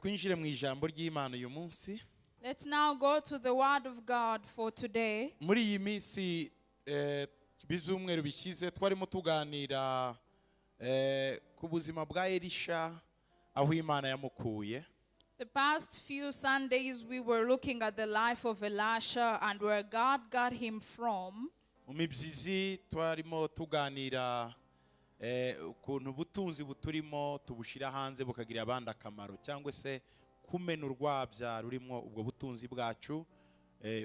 twinjire mu ijambo ry'Imana uyu munsi. Let's now go to the word of God for today. Muri iyi minsi bizumweru bishize twarimo tuganira ku buzima bwa Elisha aho Imana yamukuye. The past few Sundays we were looking at the life of Elisha and where God got him from. Mu mibyizi twarimo tuganira ukuntu ubutunzi buturimo tubushira hanze bukagira abandi akamaro cyangwa se kumena urwabya rurimo ubwo butunzi bwacu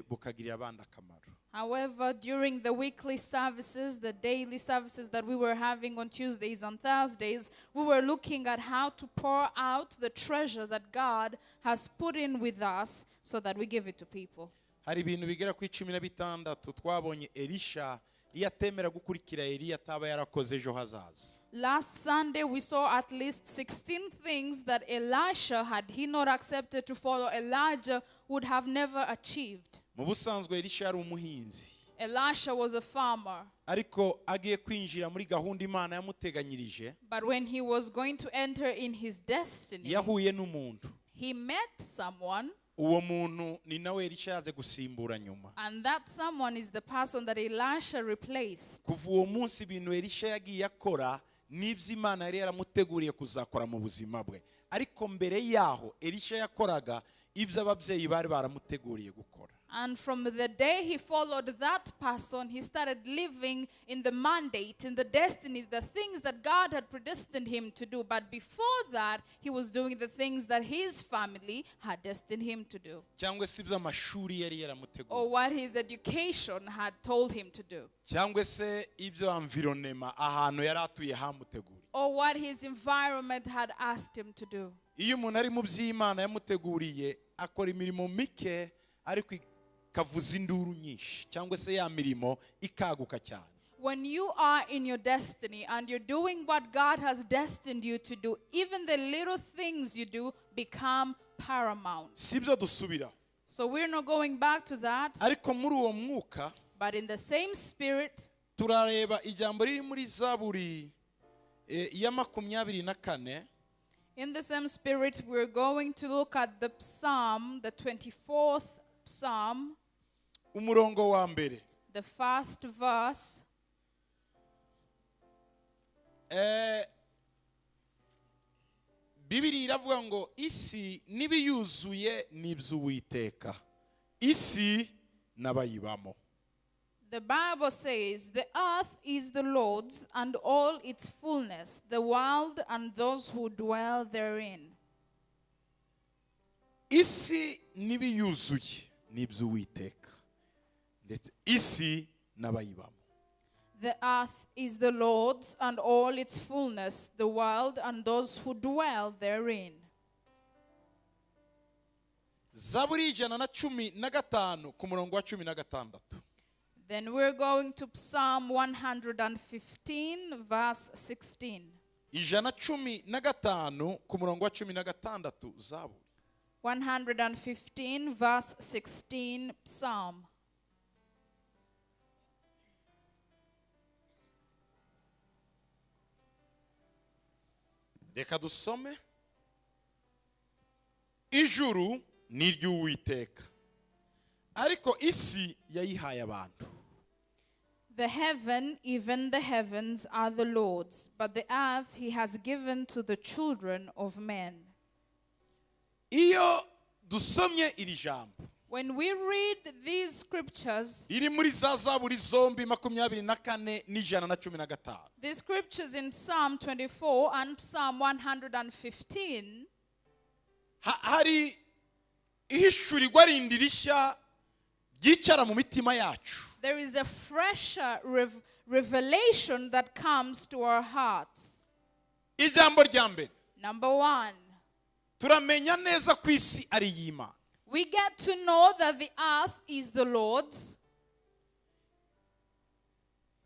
bukagirira abandi akamaro. However, during the weekly services, the daily services that we were having on Tuesdays and Thursdays, we were looking at how to pour out the treasure that God has put in with us so that we give it to people. Hari ibintu bigera ku 16 twabonye Elisha yatemera gukurikira Eliya ataba yarakoze ejo hazaza. Last Sunday we saw at least 16 things that Elisha, had he not accepted to follow Elijah, would have never achieved. Mu busanzwe Elisha yari umuhinzi. Elisha was a farmer. Ariko agiye kwinjira muri gahunda Imana yamuteganyirije. But when he was going to enter in his destiny, yahuye n'umuntu. He met someone. Uwo muntu ni nawe Elisha yaze gusimbura nyuma. And that someone is the person that Elisha replaced. Kuva uwo munsi ibintu Elisha yagiye akora n'ibyo Imana yari yaramuteguriye kuzakora mu buzima bwe. Ariko mbere yaho Elisha yakoraga ibyo ababyeyi bari baramuteguriye gukora. And from the day he followed that person, he started living in the mandate, in the destiny, the things that God had predestined him to do. But before that, he was doing the things that his family had destined him to do. Cyangwa se ibyo amashuri yari yaramuteguriye. Or what his education had told him to do. Cyangwa se ibyo environment ahantu yari atuye hamuteguriye. Or what his environment had asked him to do. Iyo umuntu ari mu by'Imana yamuteguriye akora imirimo mike ariko kavuza induru nyinshi cyangwa se ya mirimo ikaguka cyane. When you are in your destiny and you're doing what God has destined you to do, even the little things you do become paramount. Sibyo dusubira. So we're not going back to that. Ariko muri uwo mwuka, but in the same spirit, turareba ijambo riri muri Zaburi ya 24. In the same spirit, we're going to look at the Psalm, the 24th Psalm, umurongo wa mbere. The first verse. Bibiri iravuga ngo isi nibiyuzuye n'iby'Uwiteka, isi n'abayibamo. The Bible says, the earth is the Lord's and all its fullness, the world and those who dwell therein. Isi nibiyuzuye n'iby'Uwiteka, ndetse isi n'abayibamo. The earth is the Lord's and all its fullness, the world and those who dwell therein. Zaburi 115 ku murongo wa 16. Then we're going to Psalm 115, verse 16. 115 ku murongo wa 16 Zaburi. 115, verse 16, Psalm. Reka dusome. Ijuru ni iry'Uwiteka, ariko isi yayihaye abantu. The heaven, even the heavens, are the Lord's, but the earth he has given to the children of men. Iyo dusomye iri jambo, when we read these scriptures, iri muri za Zaburi zombi 24 n'115. The scriptures in Psalm 24 and Psalm 115, hari ihishurirwa rindi rishya ryicara mu mitima yacu. There is a fresher revelation that comes to our hearts. Ijambo rya mbere, number one, turamenya neza ko isi ari iy'Imana. We get to know that the earth is the Lord's.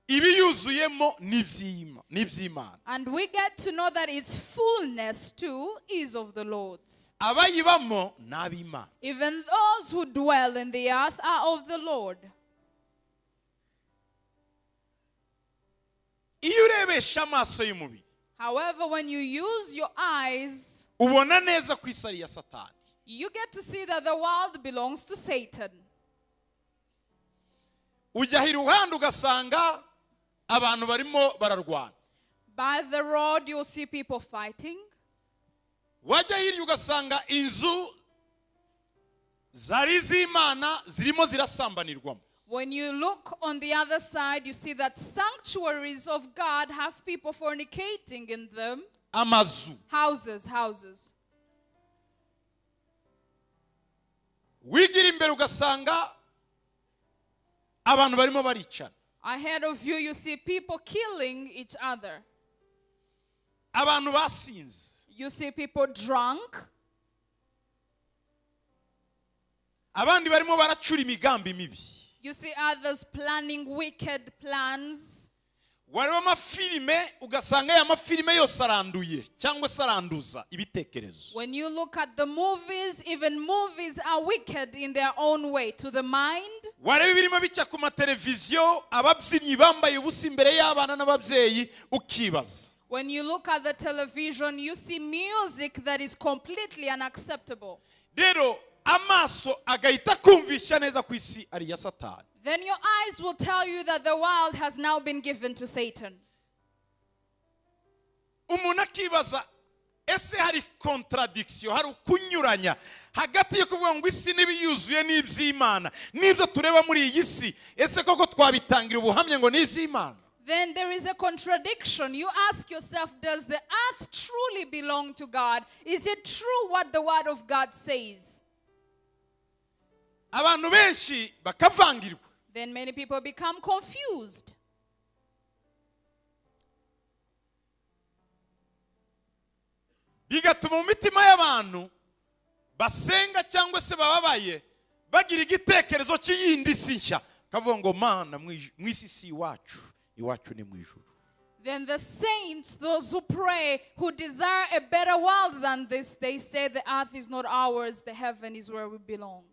Ibiyuzuyemo n'iby'Imana. And we get to know that its fullness too is of the Lord's. Abayibamo n'ab'Imana. Even those who dwell in the earth are of the Lord. Iyo urebesha amaso y'umubiri, However, when you use your eyes, ubona neza ku isi ari iya Satani. you get to see that the world belongs to Satan. Ujya iruhande ugasanga abantu barimo bararwana. By the road, you'll see people fighting. Wajya hirya ugasanga inzu zari z'Imana zirimo zirasambanirwamo. When you look on the other side, you see that sanctuaries of God have people fornicating in them. Amazu. Houses. Wigira imbere ugasanga abantu barimo baricana. Ahead of you, you see people killing each other. Abantu basinze. You see people drunk. Abandi barimo baracura imigambi mibi. You see others planning wicked plans. Wareba amafilime ugasanga ya mafilime yose aranduye cyangwa se aranduza ibitekerezo. When you look at the movies, even movies are wicked in their own way to the mind. Wareba ibirimo bica ku mateleviziyo ababyinnyi bambaye ubusa imbere y'abana n'ababyeyi ukibaza. When you look at the television, you see music that is completely unacceptable. Rero amaso agahita kumvisha neza ku isi ari iya Satani. Then your eyes will tell you that the world has now been given to Satan. Umuntu akibaza ese hari contradiction, hari ukunyuranya hagati yo kuvuga ngo isi n'ibiyuzuye n'iby'Imana n'ibyo tureba muri iyi si, ese koko twabitangira ubuhamya ngo n'iby'Imana? Then there is a contradiction. You ask yourself, does the earth truly belong to God? Is it true what the word of God says? Abantu benshi bakavangirwa. Then many people become confused. Bigatuma mu mitima y'abantu basenga cyangwa se bababaye bagira igitekerezo cy'iyindi si nshya, kavuga ngo Mana mu isi si iwacu ni mu ijuru. Then the saints, those who pray, who desire a better world than this, they say the earth is not ours, the heaven is where we belong.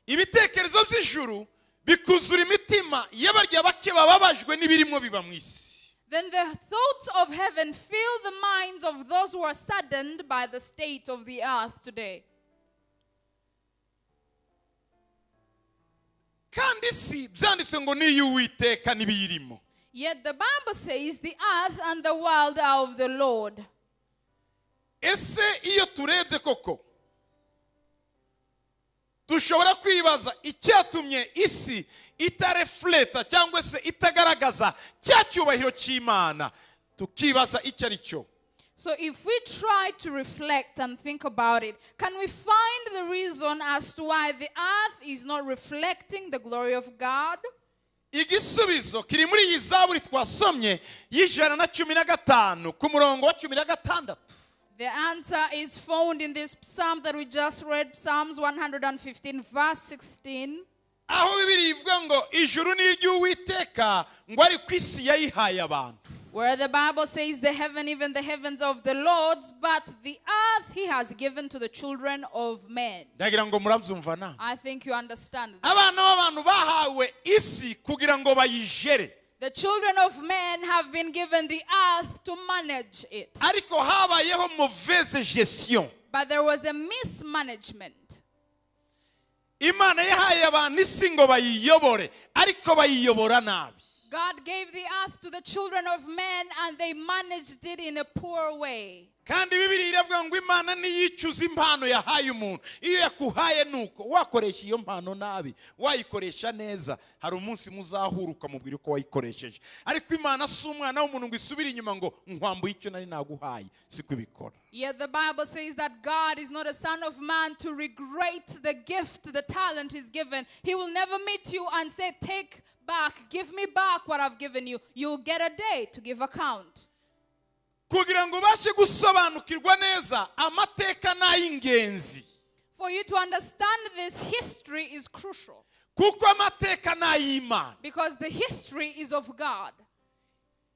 Ibitekerezo by'ijuru bikuzura imitima y'abarya bake bababajwe n'ibirimo biba mu isi. Then the thoughts of heaven fill the minds of those who are saddened by the state of the earth today. Kandi si byanditse ngo ni y'Uwiteka n'ibiyirimo. Yet the Bible says the earth and the world are of the Lord. Ese iyo turebye koko dushobora kwibaza icyatumye isi itarefleta cyangwa se itagaragaza cya cyubahiro cy'Imana, tukibaza icyo ari cyo. So if we try to reflect and think about it, can we find the reason as to why the earth is not reflecting the glory of God? Igisubizo kiri muri iyi zaburi twasomye y'115 ku murongo wa 16. The answer is found in this psalm that we just read, Psalms 115 verse 16. Aho Bibiliya ivuga ngo ijuru ni iry'Uwiteka ngo ari ku isi yayihaye abantu. Where the Bible says the heaven, even the heavens of the Lord's, but the earth he has given to the children of men. Ndagira ngo murabyumva na. I think you understand this. Abana b'abantu bahawe isi kugira ngo bayijere. The children of men have been given the earth to manage it. Ariko habayeho mauvaise gestion. But there was a mismanagement. Imana yahaye abantu isi ngo bayiyobore, ariko bayiyobora nabi. God gave the earth to the children of men and they managed it in a poor way. Kandi Bibiliya iravuga ngo Imana niyicuza impano yahaye umuntu. Iyo yakuhaye nuko wakoresha iyo mpano nabi, wayikoresha neza, hari umunsi muzahuruka mubwira uko wayikoresheje. Ariko Imana si umwana w'umuntu ngo isubire inyuma ngo nkwambuye icyo nari naguhaye, siko ibikora. Yet the Bible says that God is not a son of man to regret the gift, the talent he's given. He will never meet you and say, take back, give me back what I've given you. You'll get a day to give account. Kugira ngo ubashe gusobanukirwa neza amateka n'ay'ingenzi. For you to understand this, history is crucial. Kuko amateka n'ay'Imana. Because the history is of God.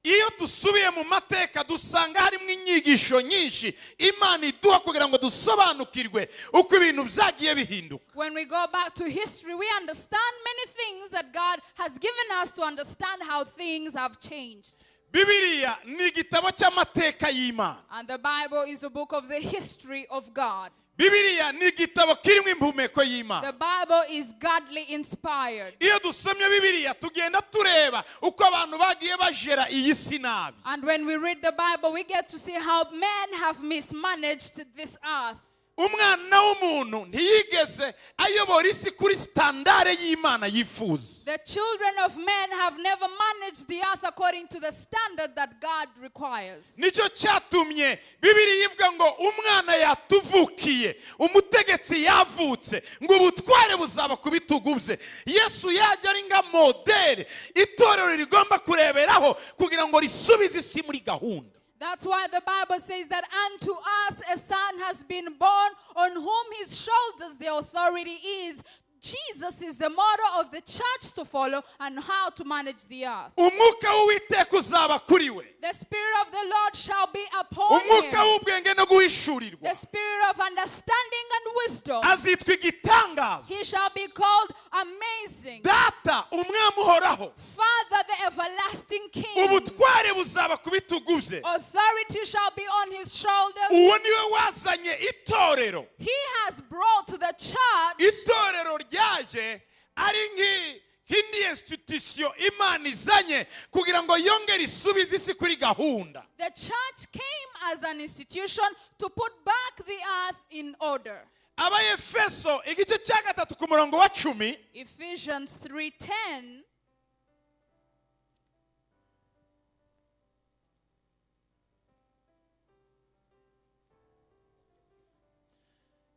Iyo dusubiye mu mateka dusanga harimo inyigisho nyinshi Imana iduha kugira ngo dusobanukirwe uko ibintu byagiye bihinduka. When we go back to history, we understand many things that God has given us to understand how things have changed. Bibiliya ni igitabo cy'amateka y'Imana. And the Bible is a book of the history of God. Bibiliya ni igitabo kirimo impumeko y'Imana. The Bible is godly inspired. Iyo dusomye Bibiliya tugenda tureba uko abantu bagiye bajera iyi si nabi. And when we read the Bible, we get to see how men have mismanaged this earth. Umwana w'umuntu ntiyigeze ayobora isi kuri standare y'Imana yifuza. The children of men have never managed the earth according to the standard that God requires. Nicyo cyatumye Bibiliya ivuga ngo umwana yatuvukiye, umutegetsi yavutse, ngo ubutware buzaba ku bitugu bye. Yesu yaje ari nka modere itorero rigomba kureberaho kugira ngo risubize isi muri gahunda. That's why the Bible says that unto us a son has been born, on whom his shoulders the authority is. Jesus is the model of the church to follow and how to manage the earth. Umwuka w'Uwiteka uzaba kuri we. The Spirit of the Lord shall be upon Umwuka him. w'ubwenge no guhishurirwa. The Spirit of understanding and wisdom. Azitwa igitangaza. He shall be called amazing. Data umwami uhoraho. Father, the everlasting King. Ubutware buzaba ku bitugu bye. Authority shall be on his shoulders. Uwo niwe wazanye itorero. He has brought to the church. Itorero ryaje ari nk'indi institution Imana izanye kugira ngo yongere isubize isi kuri gahunda. The church came as an institution to put back the earth in order. Abayefeso igice cya 3 ku murongo wa 10. Ephesians 3:10.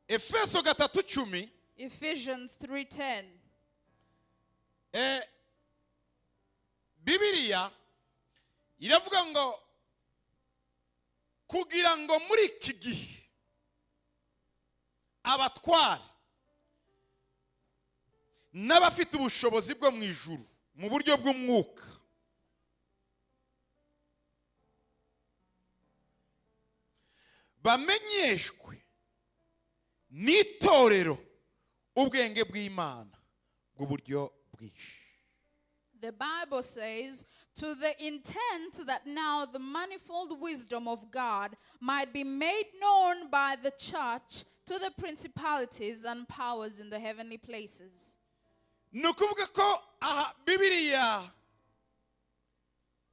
Efeso 3:10. Ephesians 3:10. Bibiliya iravuga ngo kugira ngo muri iki gihe abatware n'abafite ubushobozi bwo mu ijuru mu buryo bw'umwuka bamenyeshwe n'itorero ubwenge bw'Imana bw'uburyo bwinshi. The Bible says, to the intent that now the manifold wisdom of God might be made known by the church to the principalities and powers in the heavenly places. Nukuvuga ko aha Bibiliya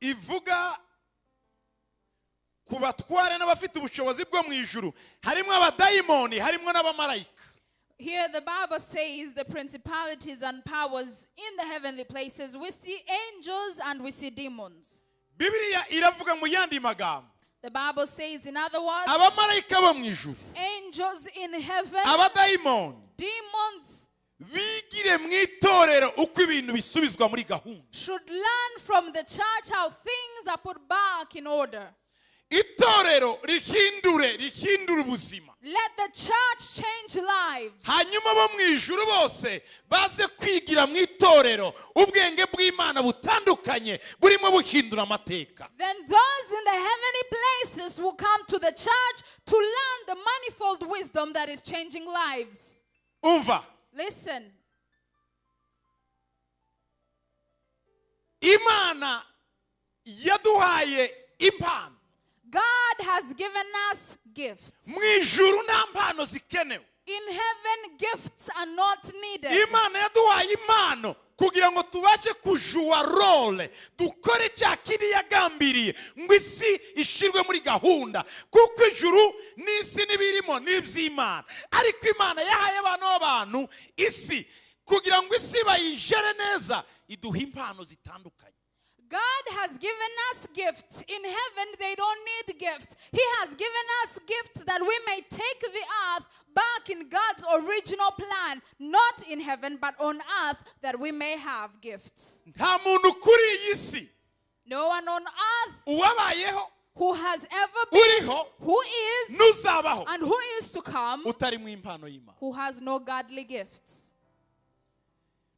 ivuga ku batware n'abafite ubushobozi bwo mu ijuru, harimo abadayimoni, harimo n'abamarayika. Here the Bible says the principalities and powers in the heavenly places. We see angels and we see demons. Bibiliya iravuga mu yandi magambo. The Bible says, in other words, Abamarayika bo mu ijuru, angels in heaven, abadayimoni, demons bigire mu itorero uko ibintu bisubizwa muri gahunda. should learn from the church how things are put back in order. Itorero rihindure ubuzima. Let the church change lives. Hanyuma bo mu ijuru bose baze kwigira mu itorero ubwenge bw'Imana butandukanye burimo buhindura amateka. Then those in the heavenly places will come to the church to learn the manifold wisdom that is changing lives. Umva. Listen. Imana yaduhaye impano. God has given us gifts. Mu ijuru nta mpano zikenewe. In heaven, gifts are not needed. Imana yaduhaye impano kugira ngo tubashe kujuwa role, dukore cya kindi yagambiriye ngo isi ishirwe muri gahunda, kuko ijuru n'isi n'ibirimo n'iby'Imana. Ariko Imana yahaye abantu isi kugira ngo isi bayijere neza, iduha impano zitandukanye. God has given us gifts. In heaven, they don't need gifts. He has given us gifts that we may take the earth back in God's original plan, not in heaven, but on earth, that we may have gifts. Nta muntu kuri iyi si No one on earth uwabayeho, who has ever been, uriho, who is, n'uzabaho and who is to come, utari mu impano y'Imana. who has no godly gifts.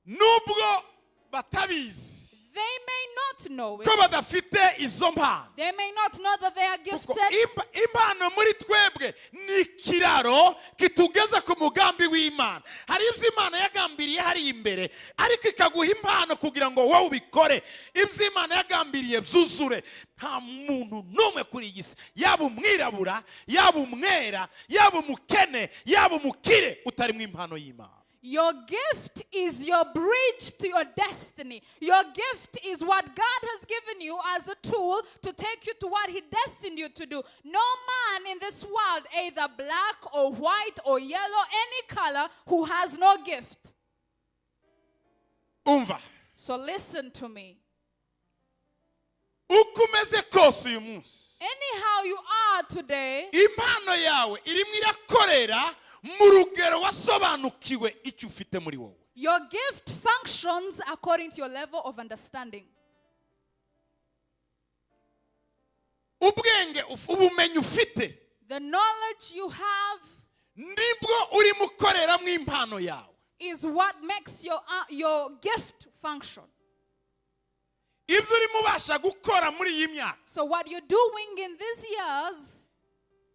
Nubwo batabizi, They may not know ko it. badafite izo mpano. They may not know that they are Kuko gifted. impano muri twebwe ni ikiraro kitugeza ku mugambi w'Imana. Hari ibyo Imana yagambiriye hari imbere, ariko ikaguha impano kugira ngo wowe ubikore. Ibyo Imana yagambiriye byuzure. Nta muntu n'umwe kuri iyi si, yaba umwirabura, yaba umwera, yaba umukene, yaba umukire, utari mu impano y'Imana. Your gift is your bridge to your destiny. Your gift is what God has given you as a tool to take you to what He destined you to do. No man in this world, either black or white or yellow, any color, who has no gift. Umva. So listen to me. Uko umeze kose uyu munsi, Anyhow you are today, impano yawe irimo irakorera mu rugero wasobanukiwe icyo ufite muri wowe. your gift functions according to your level of understanding. Ubwenge ubumenyi ufite The knowledge you have nibwo urimo ukorera mu impano yawe. is what makes your gift function. Ibyo urimo ubasha gukora muri iyi myaka, So what you're doing in these years,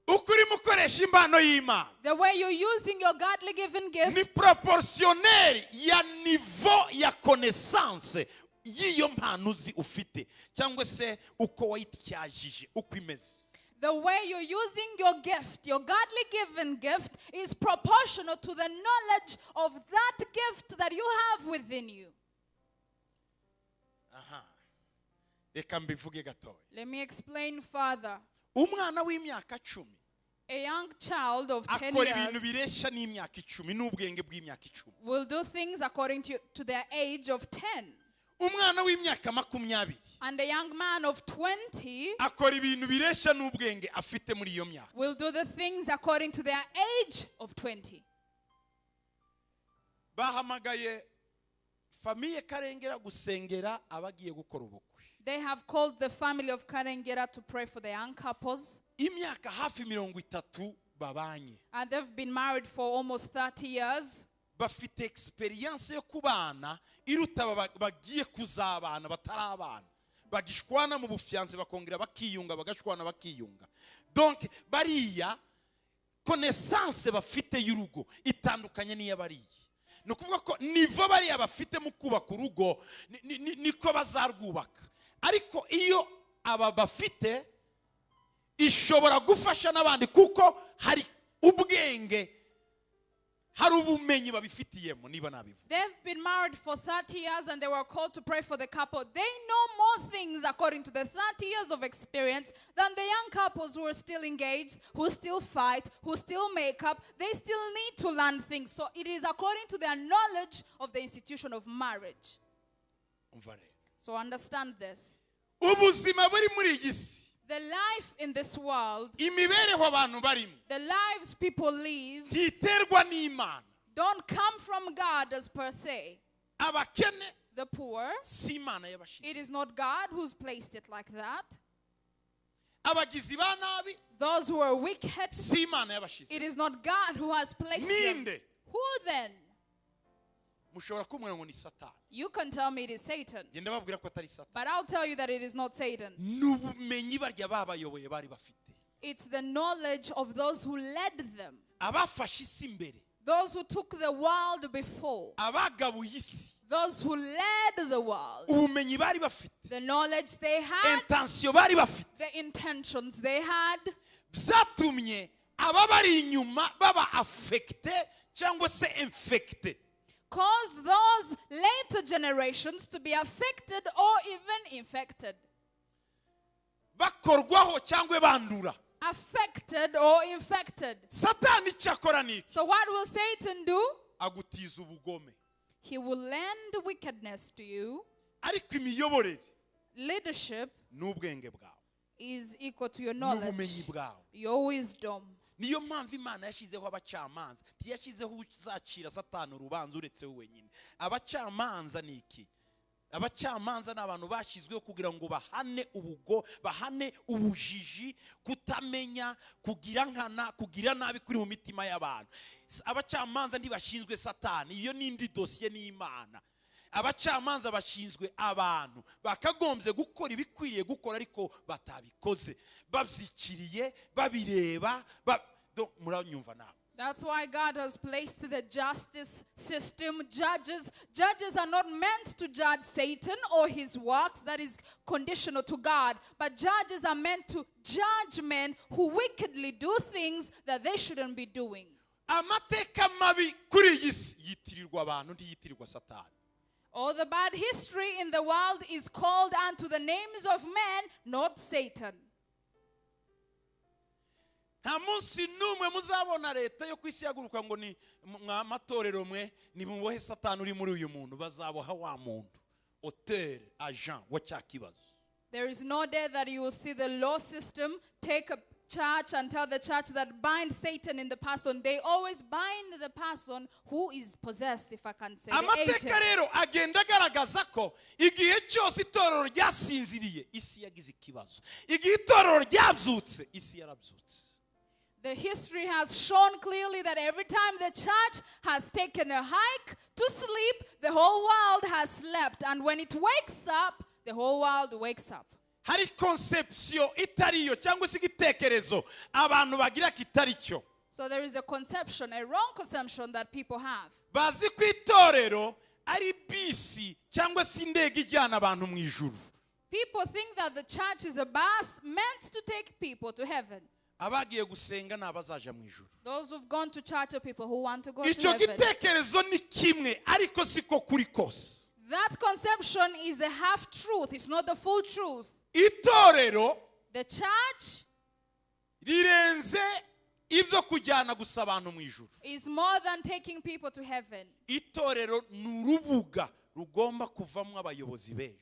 uko urimo ukoresha impano y'Imana, the way you're using your godly given ni gift, proportionnel ya niveau ya connaissance y'iyo mpano uzi ufite, cyangwa se uko wayityajije uko imeze. the way you're using your gift, your godly given gift, is proportional to the knowledge of that gift that you have within you. Aha. Reka mbivuge gatoya. Let me explain further. Umwana w'imyaka 10 A young child of 10 akora ibintu years biresha n'imyaka 10 n'ubwenge bw'imyaka 10. will do things according to their age of 10. Umwana w'imyaka 20 And a young man of 20 akora ibintu biresha n'ubwenge afite muri iyo myaka. will do the things according to their age of 20. Bahamagaye famiye Karengera gusengera abagiye gukora ubukwe. They have called the family of Karengera to pray for the young couples. Imyaka hafi 30 babanye. And they've been married for almost 30 years. Bafite experience yo kubana iruta bagiye kuzabana batarabana. Bagishwana mu bufianse bakongera bakiyunga bagashwana bakiyunga. Donc bariya connaissance bafite y'urugo itandukanye n'iyabariye. No kuvuga ko nivo bariya bafite mu kubaka urugo niko bazarwubaka. Ariko iyo aba bafite ishobora gufasha n'abandi kuko hari ubwenge, hari ubumenyi babifitiyemo niba nabivuga. They've been married for 30 years and they were called to pray for the couple. They know more things according to the 30 years of experience than the young couples who are still engaged, who still fight, who still make up. They still need to learn things. So it is according to their knowledge of the institution of marriage. So understand this. Ubuzima buri muri iyi si, The life in this world, imibereho abantu barimo, the lives people live, ntiterwa n'Imana. don't come from God as per se. Abakene The poor, si Imana yabashize. it is not God who's placed it like that. Abagizi ba nabi Those who are wicked, si Imana yabashize. it is not God who has placed them. Ninde? Who then? Mushobora kumubwira ngo ni Satani. You can tell me it is Satan, Genda babwira ko atari Satani. but I'll tell you that it is not Satan. N'ubumenyi barya babayoboye bari bafite. It's the knowledge of those who led them, Abafashe isi imbere, those who took the world before, abagabuye isi, those who led the world, ubumenyi bari bafite, the knowledge they had, intention bari bafite, the intentions they had, byatumye ababari inyuma baba affecté cyangwa se infecté. caused those later generations to be affected or even infected. Bakorwaho cyangwa bandura. Affected or infected. Satani cyakora niki? So what will Satan do? Agutiza ubugome. He will lend wickedness to you. Ariko imiyoborere Leadership n'ubwenge bwawe, is equal to your knowledge, n'ubumenyi bwawe. your wisdom. Niyo mpamvu Imana yashyizeho abacamanza, ntiyashyizeho uzacira Satani urubanza uretse we wenyine. Abacamanza ni iki? Abacamanza ni abantu bashyizweho kugira ngo bahane ubujiji, kutamenya, kugira nkana, kugira nabi kuri mu mitima y'abantu. Abacamanza ntibashinzwe Satani, iyo n'indi dosiye n'Imana. abacamanza bashinzwe abantu bakagombye gukora ibikwiriye gukora ariko batabikoze, babyikiriye babireba. Muranyumva nawe? That's why God has placed the justice system. Judges are not meant to judge Satan or his works. That is conditional to God. But judges are meant to judge men who wickedly do things that they shouldn't be doing. Amateka mabi kuri iyi si yitirirwa abantu, ntiyitirirwa Satani. All the bad history in the world is called unto the names of men, not Satan. Nta munsi n'umwe muzabona leta yo kwisi yaguruka ngo ni amatorero mwe ni mubohe Satani uri muri uyu muntu, bazaboha wa muntu auteur agent wa cya kibazo. There is no day that you will see the law system take a church and tell the church that bind Satan in the person. They always bind the person who is possessed, if I can say. Amateka rero agenda agaragaza ko igihe cyose itorero ryasinziriye isi yagize ikibazo, igihe itorero ryabyutse isi yarabyutse. The history has shown clearly that every time the church has taken a hike to sleep, the whole world has slept. And when it wakes up, the whole world wakes up. Hari conception itariyo cyangwa se igitekerezo abantu bagira kitari cyo. So there is a conception, a wrong conception that people have. Bazi ku itorero ari bisi cyangwa se indege ijyana abantu mu ijuru. People think that the church is a bus meant to take people to heaven. Abagiye gusenga nabazaja mu ijuru. Those who've gone to church are people who want to go to Icyo heaven. gitekerezo ni kimwe ariko siko kuri kose. That conception is a half truth. It's not the full truth. Itorero, the church, rirenze ibyo kujyana gusa abantu mu ijuru. Is more than taking people to heaven. Itorero n'urubuga rugomba kuvamo abayobozi b'ejo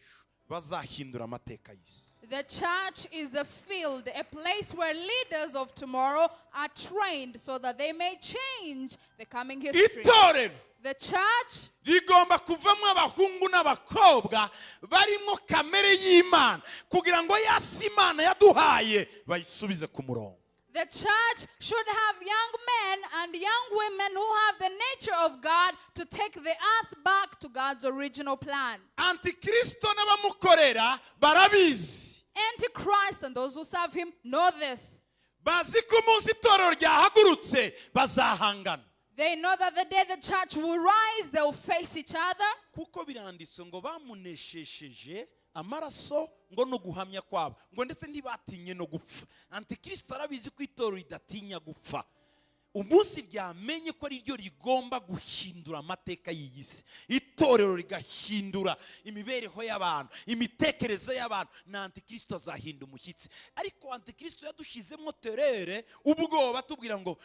bazahindura amateka y'isi. The church is a field, a place where leaders of tomorrow are trained so that they may change the coming history. Itorero, the church, rigomba kuvamo abahungu n'abakobwa barimo kamere y'Imana kugira ngo yasi Imana yaduhaye bayisubize ku murongo. The church should have young men and young women who have the nature of God to take the earth back to God's original plan. Antikristo n'abamukorera barabizi. Antichrist and those who serve him know this. Bazi ko umunsi itorero ryahagurutse bazahangana. They know that the day the church will rise, they will face each other. Kuko biranditswe ngo bamuneshesheje amaraso ngo no guhamya kwabo ngo ndetse ntibatinye no gupfa. Antikristo arabizi ko itorero ridatinya gupfa. Umunsi ryamenye ko ari ryo rigomba guhindura amateka y'isi, itorero rigahindura imibereho y'abantu, imitekerereze y'abantu, na Antikristo azahinda umushyitsi. Ariko Antikristo yadushizemo terere ubwoba tubwira ngo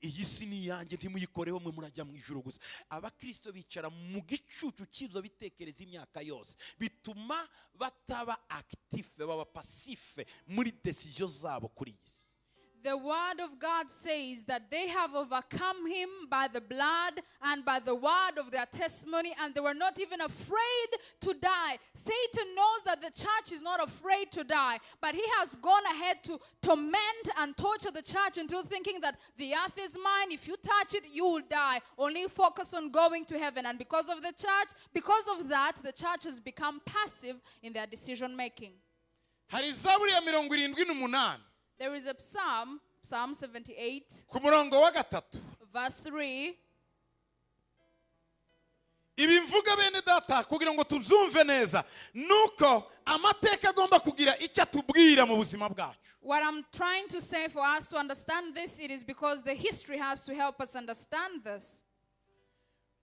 iyi si ni yanjye ntimuyikoreho mwe murajya mu ijuru gusa. Abakristo bicara mu gicucu cy'ibyo bitekereza imyaka yose, bituma bataba active, baba passive muri decision zabo kuri iyi. The word of God says that they have overcome him by the blood and by the word of their testimony, and they were not even afraid to die. Satan knows that the church is not afraid to die, but he has gone ahead to torment and torture the church into thinking that the earth is mine. If you touch it, you will die. Only focus on going to heaven. And because of that, the church has become passive in their decision making. Hari Zaburi ya 78. There is a Psalm 78, ku murongo wa 3. verse 3. Ibi mvuga bene data kugira ngo tubyumve neza nuko amateka agomba kugira icyo atubwira mu buzima bwacu. What I'm trying to say for us to understand this, it is because the history has to help us understand this.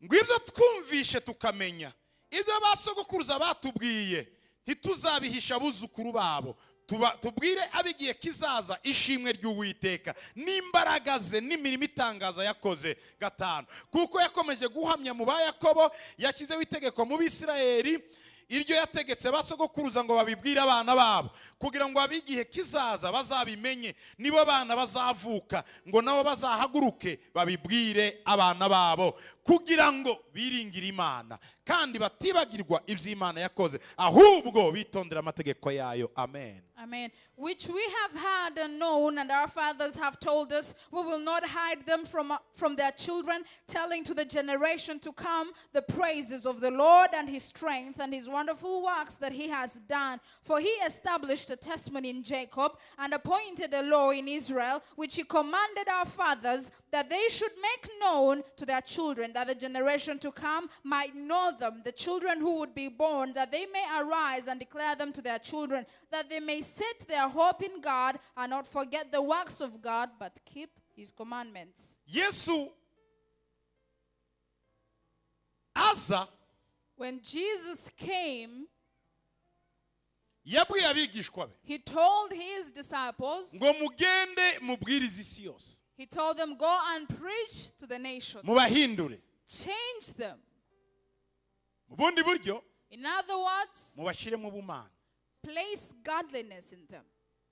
Ngo ibyo twumvishe tukamenya, ibyo basogokuruza batubwiye ntituzabihisha abuzukuru babo, tubwire abigiye kizaza ishimwe ry'Uwiteka n'imbaraga ze n'imirimo itangaza yakoze. 5 kuko yakomeje guhamya mu ba Yakobo, yashyizeho itegeko mu Bisirayeli, iryo yategetse basogokuruza ngo babibwire abana babo, kugira ngo abigiye kizaza bazabimenye, nibo bana bazavuka ngo nabo bazahaguruke babibwire abana babo, kugira ngo biringire Imana kandi batibagirwa iby'Imana yakoze, ahubwo bitondera amategeko yayo. Amen. Amen. Which we have had and known, and our fathers have told us, we will not hide them from their children, telling to the generation to come the praises of the Lord and his strength and his wonderful works that he has done. For he established a testimony in Jacob and appointed a law in Israel, which he commanded our fathers, that they should make known to their children, that the generation to come might know them, the children who would be born, that they may arise and declare them to their children, that they may set their hope in God and not forget the works of God, but keep his commandments. Yesu aza When Jesus came, yabwiye abigishwa be he told his disciples, ngo mugende mubwirize isi yose, he told them, go and preach to the nations. mubahindure, Change them. mu bundi buryo In other words, mubashyire mu bumana. place godliness in them.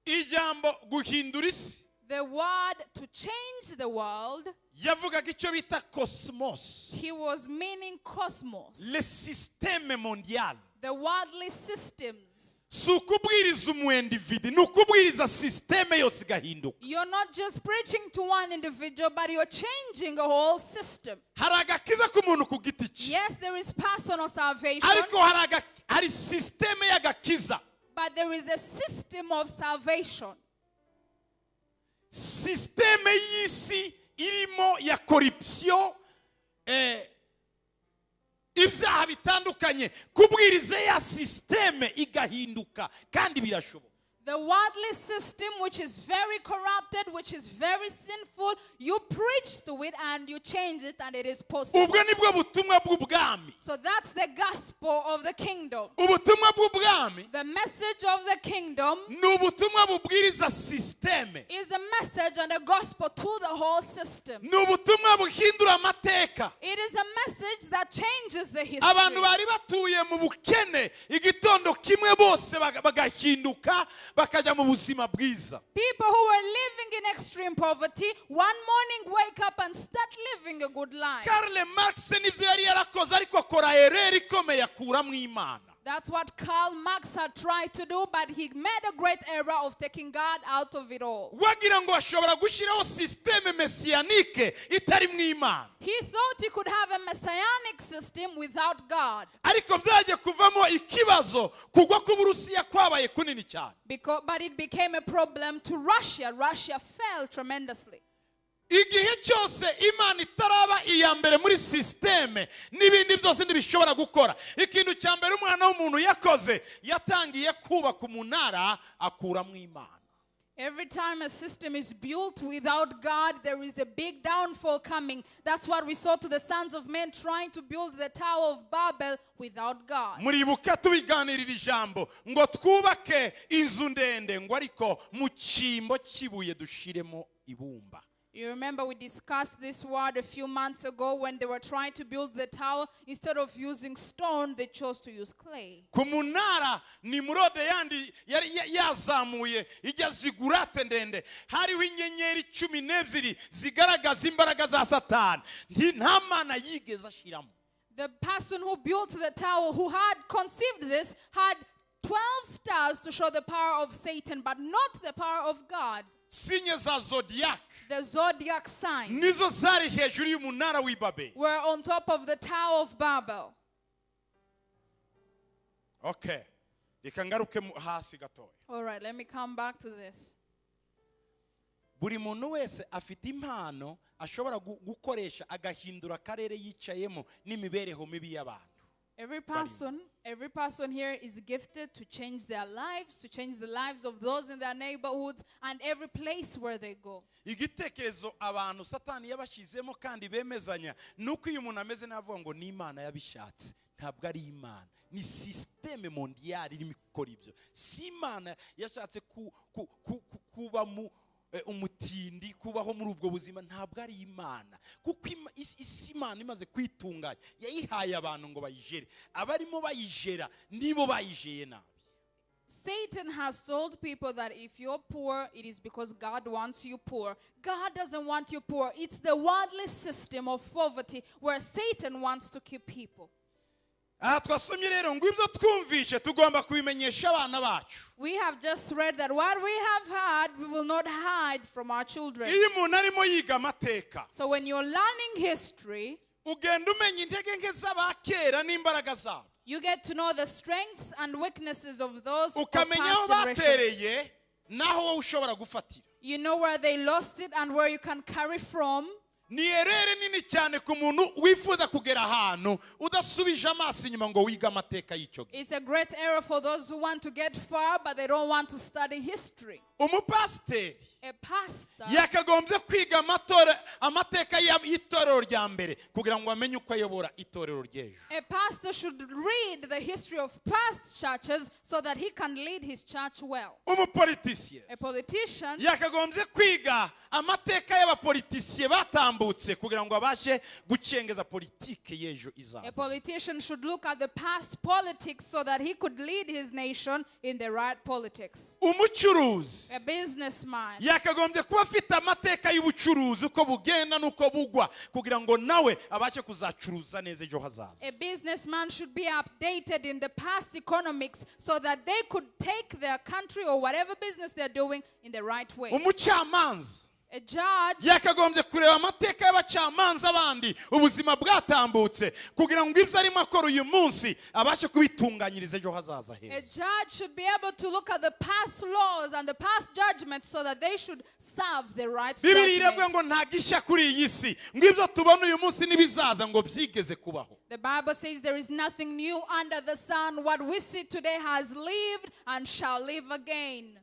Ijambo guhindura isi The word to change the world, yavugaga icyo bita cosmos, he was meaning cosmos, le système mondial. the worldly systems. Si ukubwiriza umwendividi, ni ukubwiriza systeme yose igahinduka. You're not just preaching to one individual, but you're changing a whole system. Hari agakiza k'umuntu ku giti cye, Yes, there is personal salvation, ariko hari systeme y'agakiza, but there is a system of salvation. systeme y'isi irimo ya corruption, ibyaha bitandukanye, kubwiriza ya systeme igahinduka kandi birashoboka. The worldly system, which is very corrupted, which is very sinful, you preach to it and you change it, and it is possible. Ubwo nibwo butumwa bw'ubwami. So that's the gospel of the kingdom. Ubutumwa bw'ubwami The message of the kingdom ni ubutumwa bubwiriza systeme, is a message and a gospel to the whole system. ni ubutumwa buhindura amateka. It is a message that changes the history. Abantu bari batuye mu bukene, igitondo kimwe bose bagahinduka bakajya mu buzima bwiza. People who were living in extreme poverty, one morning wake up and start living a good life. Karl Marx nibyo yari yarakoze, ariko akora ereri ikomeye akuramo Imana. That's what Karl Marx had tried to do, but he made a great error of taking God out of it all. Wagira ngo ashobora gushyiraho systeme messianique itari mu Imana, He thought he could have a messianic system without God. ariko byaje kuvamo ikibazo, kugwa k'Uburusiya kwabaye kunini cyane. But it became a problem to Russia. Russia fell tremendously. Igihe cyose Imana itaraba iya mbere muri systeme, n'ibindi byose ntibishobora gukora. Ikintu cya mbere umwana w'umuntu yakoze, yatangiye kubaka umunara akuramo Imana. Every time a system is built without God, there is a big downfall coming. That's what we saw to the sons of men trying to build the Tower of Babel without God. Muribuka tubiganirira ijambo ngo twubake inzu ndende, ngo ariko mu cyimbo cy'ibuye dushiremo ibumba. You remember we discussed this word a few months ago when they were trying to build the tower. Instead of using stone, they chose to use clay. Ku munara Nimurode yandi yari yazamuye ijya zigurate ndende, hariho inyenyeri 12 zigaragaza imbaraga za Satani, nta mana yigeze ashiramo. The person who built the tower, who had conceived this, had 12 stars to show the power of Satan, but not the power of God. Sinye za zodiac The zodiac signs nizo zari hejuru y'umunara w'Ibabeli. were on top of the Tower of Babel. Okay, reka ngaruke hasi gatoya. All right, let me come back to this. Buri muntu wese afite impano ashobora gukoresha agahindura akarere yicayemo n'imibereho mibi y'abantu. Every person here is gifted to change their lives, to change the lives of those in their neighborhoods and every place where they go. Igitekerezo abantu Satani yabashizemo kandi bemezanya nuko uyu muntu ameze navuga ngo ni Imana yabishatse, ntabwo ari Imana, ni systeme mondial irimo ikora ibyo. Si Imana yashatse kuba mu umutindi, kubaho muri ubwo buzima, ntabwo ari Imana, kuko isi Imana imaze kwitunganya yayihaye abantu ngo bayijere, abarimo bayijera nibo bayijeye nabi. Satan has told people that if you're poor, it is because God wants you poor. God doesn't want you poor. It's the worldly system of poverty where Satan wants to keep people. twasomye rero ngo ibyo twumvishe tugomba kubimenyesha abana bacu. We have just read that what we have heard, we will not hide from our children. Iyo umuntu arimo yiga amateka, So when you're learning history, ugenda umenya intege nke z'abakera n'imbaraga zabo. you get to know the strengths and weaknesses of those of Ukamenya aho past generations. batereye naho wowe ushobora gufatira. You know where they lost it and where you can carry from. Ni erere nini cyane ku muntu wifuza kugera ahantu udasubije amaso inyuma ngo wige amateka y'icyo gihe. It's a great error for those who want to get far but they don't want to study history. Umupasiteri A pastor yakagombye kwiga amateka y'itorero rya mbere kugira ngo amenye uko ayobora itorero ry'ejo. A pastor should read the history of past churches so that he can lead his church well. Umupolitisiye A politician yakagombye kwiga amateka y'abapolitisiye batambutse kugira ngo abashe gucengeza politike y'ejo A izaza. politician should look at the past politics so that he could lead his nation in the right politics. Umucuruzi A businessman yakagombye kuba afite amateka y'ubucuruzi uko bugenda n'uko bugwa kugira ngo nawe abashe kuzacuruza neza ejo hazaza. A businessman should be updated in the past economics so that they could take their country or whatever business they're doing in the right way. Umucamanza A judge yakagombye kureba amateka y'abacamanza abandi ubuzima bwatambutse kugira ngo ibyo arimo akora uyu munsi abashe kubitunganyiriza ejo hazaza A heza. judge should be able to look at the past laws and the past judgments so that they should serve the right Bibiri iravuga judgment. ngo nta gishya kuri iyi si ngo ibyo tubona uyu munsi n'ibizaza ngo byigeze kubaho. The Bible says there is nothing new under the sun. What we see today has lived and shall live again.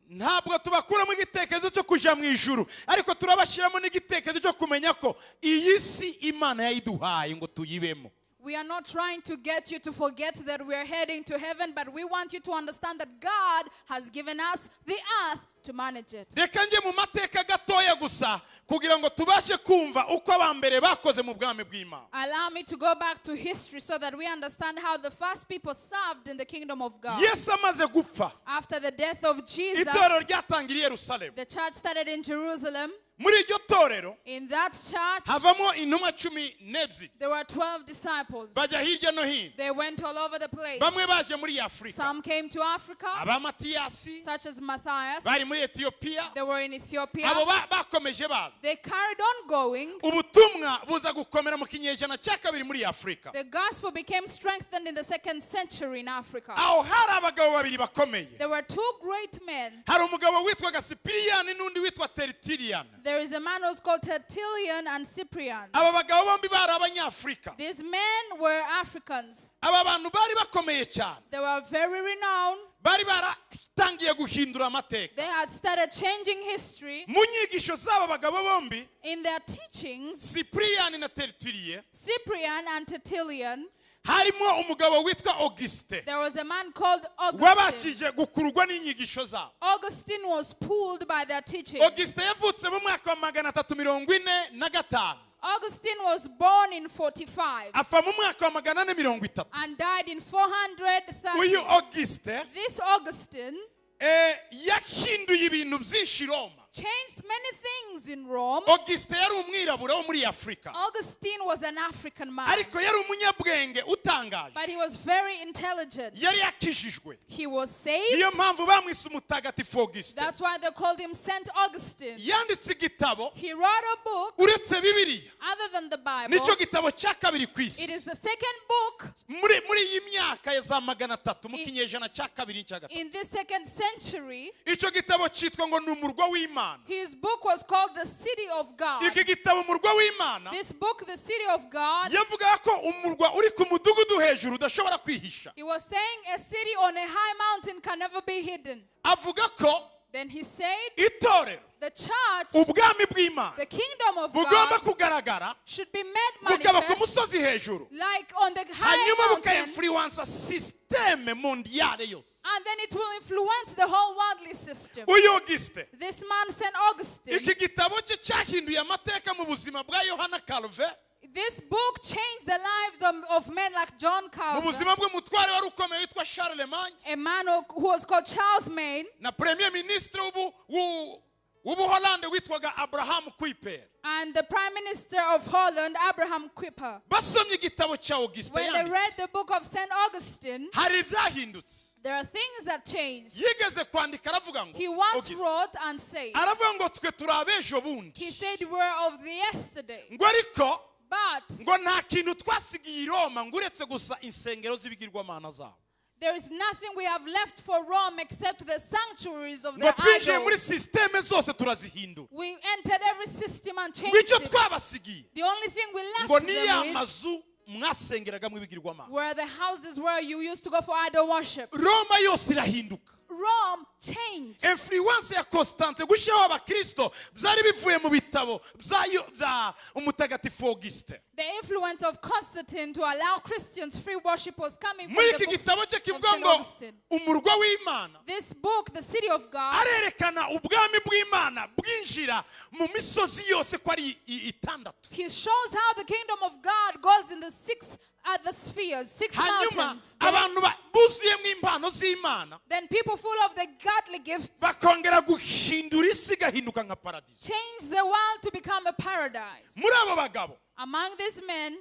Ntabwo tubakuramo igitekerezo cyo kuja mu ijuru ariko turabashiramo n'igitekerezo cyo kumenya ko iyi si Imana yayiduhaye ngo tuyibemo. We are not trying to get you to forget that we are heading to heaven, but we want you to understand that God has given us the earth to manage it. Reka nje mu mateka gatoya gusa kugira ngo tubashe kumva uko abambere bakoze mu bwami bw'Imana. Allow me to go back to history so that we understand how the first people served in the kingdom of God. Yesu amaze gupfa After the death of Jesus, itorero ryatangiriye Yerusalemu. the church started in Jerusalem. Muri iryo torero In that church, havamo intumwa 12 there were 12 disciples. bajya hirya no hino. They went all over the place. Bamwe baje muri Afrika, Some came to Africa, abamatiyasi such as Matthias. bari muri Ethiopia. They were in Ethiopia. Abo bakomeje baza. They carried on going. Ubutumwa buza gukomera mu kinyejana cya kabiri muri Afrika. The gospel became strengthened in the 2nd century in Africa. Aho hari abagabo babiri bakomeye. There were 2 great men. Hari umugabo witwaga Sipiriyani n'undi witwa Tertullian. There is a man who was called Tertullian and Cyprian. Aba bagabo bombi bari abanyafrika. These men were Africans. Aba bantu bari bakomeye cyane. They were very renowned. Bari baratangiye guhindura amateka. They had started changing history. Mu nyigisho z'aba bagabo bombi, In their teachings, Cyprian na Tertullian, Cyprian and Tertullian, harimo umugabo witwa Auguste. there was a man called Augustine. Wabashije gukururwa n'inyigisho zabo. Augustine was pulled by their teachings. Auguste yavutse mu mwaka wa 345. Augustine was born in 45 Afa mu mwaka wa 430. and died in 430. Uyu Auguste This Augustine yahinduye ibintu byinshi Roma. changed many things in Rome. Auguste yari umwirabura wo muri Afrika. Augustine was an African man, Ariko yari umunyabwenge utangaje. but he was very intelligent. Yari yakijijwe. He was saved. Niyo mpamvu bamwise umutagatifu Auguste. That's why they called him Saint Augustine. Yanditse igitabo He wrote a book uretse Bibiliya. other than the Bible. Nicyo gitabo cya kabiri ku isi. It is the second book Muri iyi myaka ya za 300 mu kinyejana cya kabiri cya gatatu. in this 2nd century. Icyo gitabo cyitwa ngo ni umurwa w'Imana. His book was called The City of God. Iki gitabo umurwa w'Imana This book, The City of God, yavuga ko umurwa uri ku mudugudu hejuru udashobora kwihisha. he was saying a city on a high mountain can never be hidden. Avuga ko Then he said itorero the church, ubwami bw'Imana the kingdom of bugomba God, kugaragara should be made bukaba ku manifest musozi hejuru like on the hanyuma high mountain, bukainfluensa systeme mondiale yose. and then it will influence the whole worldly system. Uyu Auguste This man, St. Augustine, iki gitabo cye cyahinduye amateka mu buzima bwa Yohana Calvin, this book changed the lives of men like John mu Calvin, buzima bw'umutware wari ukomeye witwa Charlemagne a man who was called Charles Maine, na premier ministre w'ubuholande witwaga Abraham Kuyper. And the Prime Minister of Holland, Abraham Kuyper. Basomye igitabo cya Augustin When they yanditse. read the book of St. Augustine, Hari ibyahindutse. there are things that changed. Yigeze kwandika aravuga ngo He once Augustin, wrote and said, aravuga ngo twe turi abejo bundi. he said, we're of the yesterday. Ngo ariko But ngo nta kintu twasigiye i Roma ngo uretse gusa insengero z'ibigirwamana zabo. there is nothing we have left for Rome except the sanctuaries of Ngo the twinjiye muri idols. systeme zose turazihindura. We entered every system and Ngo changed icyo it. twabasigiye The only thing we ngo left ni them ya with mazu mwasengeragamo ibigirwamana. were the houses where you used to go for idol worship. Roma yose irahinduka. Rome changed. Influence ya Constante gushyiraho abakristo byari bivuye mu bitabo bya umutagatifu Augustin. The influence of Constantine to allow Christians free worship was coming from Muri the iki books gitabo cye of kivuga St. ngo Augustine. umurwa w'Imana This book, the City of God, arerekana ubwami bw'Imana bwinjira mu misozi yose ko ari itandatu. he shows how the kingdom of God goes in the six spheres, six Hanyuma mountains. abantu buzuyemo impano z'Imana Then people full of the godly gifts bakongera guhindura isi igahinduka nka paradizo. change the world to become a paradise. Muri abo bagabo Among these men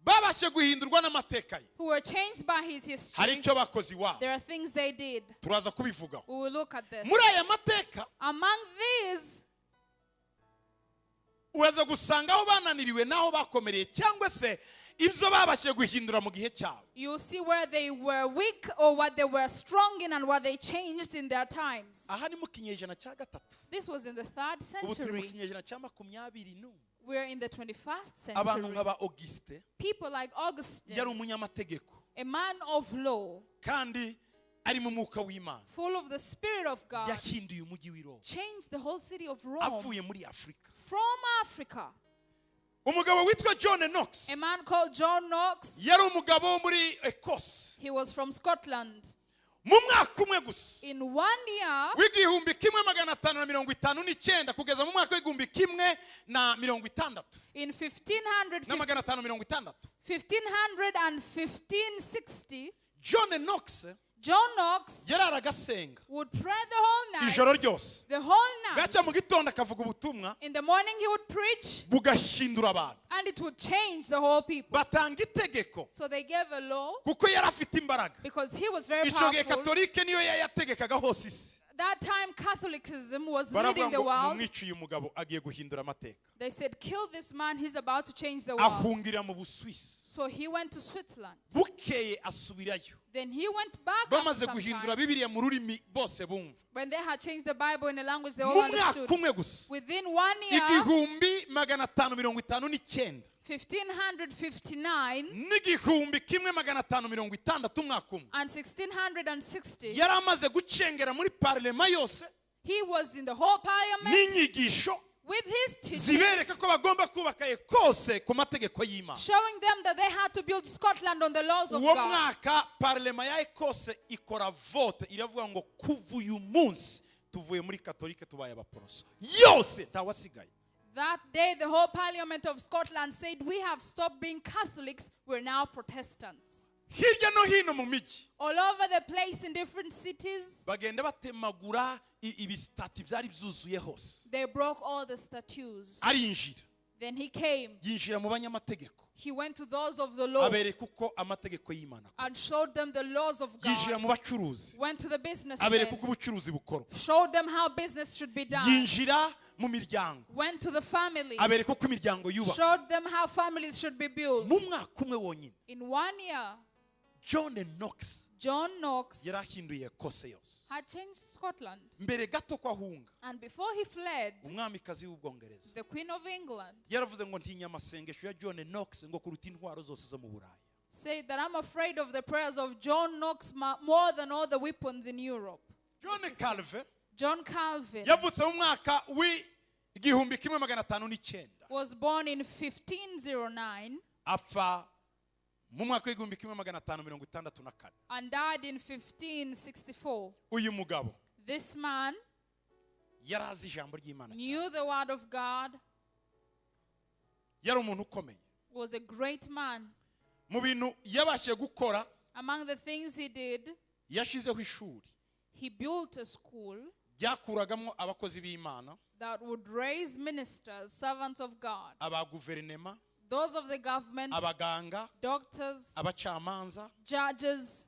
babashe guhindurwa n'amateka ye, who were changed by his hari history, icyo bakoze iwabo, there are things they did. turaza kubivugaho. We will look at this. Muri aya mateka Among these, uraza gusanga aho bananiriwe n'aho bakomereye cyangwa se ibyo babashe guhindura mu gihe cyabo. you'll see where they were weak or what they were strong in and what they changed in their times. Aha ni mu kinyejana cya gatatu. This was in the 3rd Ubu turi mu century. kinyejana cya 21. We're in the 21st Abantu century. nk'aba Augustin People like Augustine, yari umunyamategeko a man of law, kandi ari mu mwuka w'Imana, full of the Spirit of God, yahinduye umujyi w'i Roma changed the whole city of Rome avuye muri Afurika. from Africa. Umugabo witwa John Knox A man called John Knox, yari umugabo wo muri Ecosse. he was from Scotland. Mu mwaka umwe gusa In 1 year, w'igihumbi kimwe magana atanu na mirongo itanu n'icyenda kugeza mu mwaka w'igihumbi kimwe na mirongo itandatu in na magana atanu mirongo itandatu, 1500 and 1560, John Knox John Knox yari aragasenga would pray the whole night, ijoro ryose, the whole night. gaca mu gitondo akavuga ubutumwa In the morning he would preach bugahindura abantu. and it would change the whole people. Batanga itegeko So they gave a law kuko yari afite imbaraga. because he was very Icyo gihe powerful. katolike niyo yategekaga hose isi. That time Catholicism was Baravuga leading the ngo world. mumwiciye umugabo agiye guhindura amateka. They said, kill this man, he's about to change the world. Ahungira mu Busuwisi. So he went to Switzerland. Bukeye asubirayo. Then he went back Bamaze after some guhindura time, Bibiliya mu rurimi bose bumva. when they had changed the Bible in a language they all Mu mwaka understood. umwe gusa. Within 1 year, Igihumbi magana atanu mirongo itanu n'icyenda 1559 n'igihumbi kimwe magana atanu mirongo itandatu umwaka umwe and 1660, yari amaze gucengera muri parlema yose he was in the whole parliament n'inyigisho with his teachings, zibereka ko bagomba kubaka ekose ku mategeko y'Imana. showing them that they had to build Scotland on the laws of Uwo God. mwaka parlema ya ekose ikora vote iravuga ngo kuva uyu munsi tuvuye muri katolike tubaye abaporoso yose ntawasigaye. That day, the whole parliament of Scotland said, we have stopped being Catholics, we're now Protestants. Hirya no hino mu mijyi All over the place in different cities, bagenda batemagura ibisitati byari byuzuye hose. they broke all the statues. Arinjira Then he came. yinjira mu banyamategeko He went to those of the law abereka uko amategeko y'Imana akora. and showed them the laws of Yinjira God. mu bacuruzi Went to the businessmen, abereka uko ubucuruzi bukorwa. showed them how business should be done. Yinjira mu miryango Went to the families, abereka uko imiryango yubaha. showed them how families should be built. Mu mwaka umwe wonyine In 1 year, John Knox John Knox yari ahinduye ekose yose. had changed Scotland. Mbere gato ko ahunga And before he fled, umwamikazi w'ubwongereza the Queen of England yaravuze ngo ntinya amasengesho ya John Knox ngo kuruta intwaro zose zo mu Burayi. said that I'm afraid of the prayers of John Knox more than all the weapons in Europe. John Calvin John Calvin yavutse mu mwaka w'igihumbi kimwe magana atanu n'icyenda was born in 1509 apfa mu mwaka w'igihumbi kimwe magana atanu mirongo itandatu na kane. and died in 1564. Uyu mugabo This man yari azi ijambo ry'Imana cyane. knew the word of God, Yari umuntu ukomeye. was a great man. Mu bintu yabashije gukora Among the things he did, yashizeho ishuri he built a school ryakuragamo abakozi b'Imana, that would raise ministers, servants of God, abaguverinema, those of the government, abaganga, doctors, abacamanza. judges.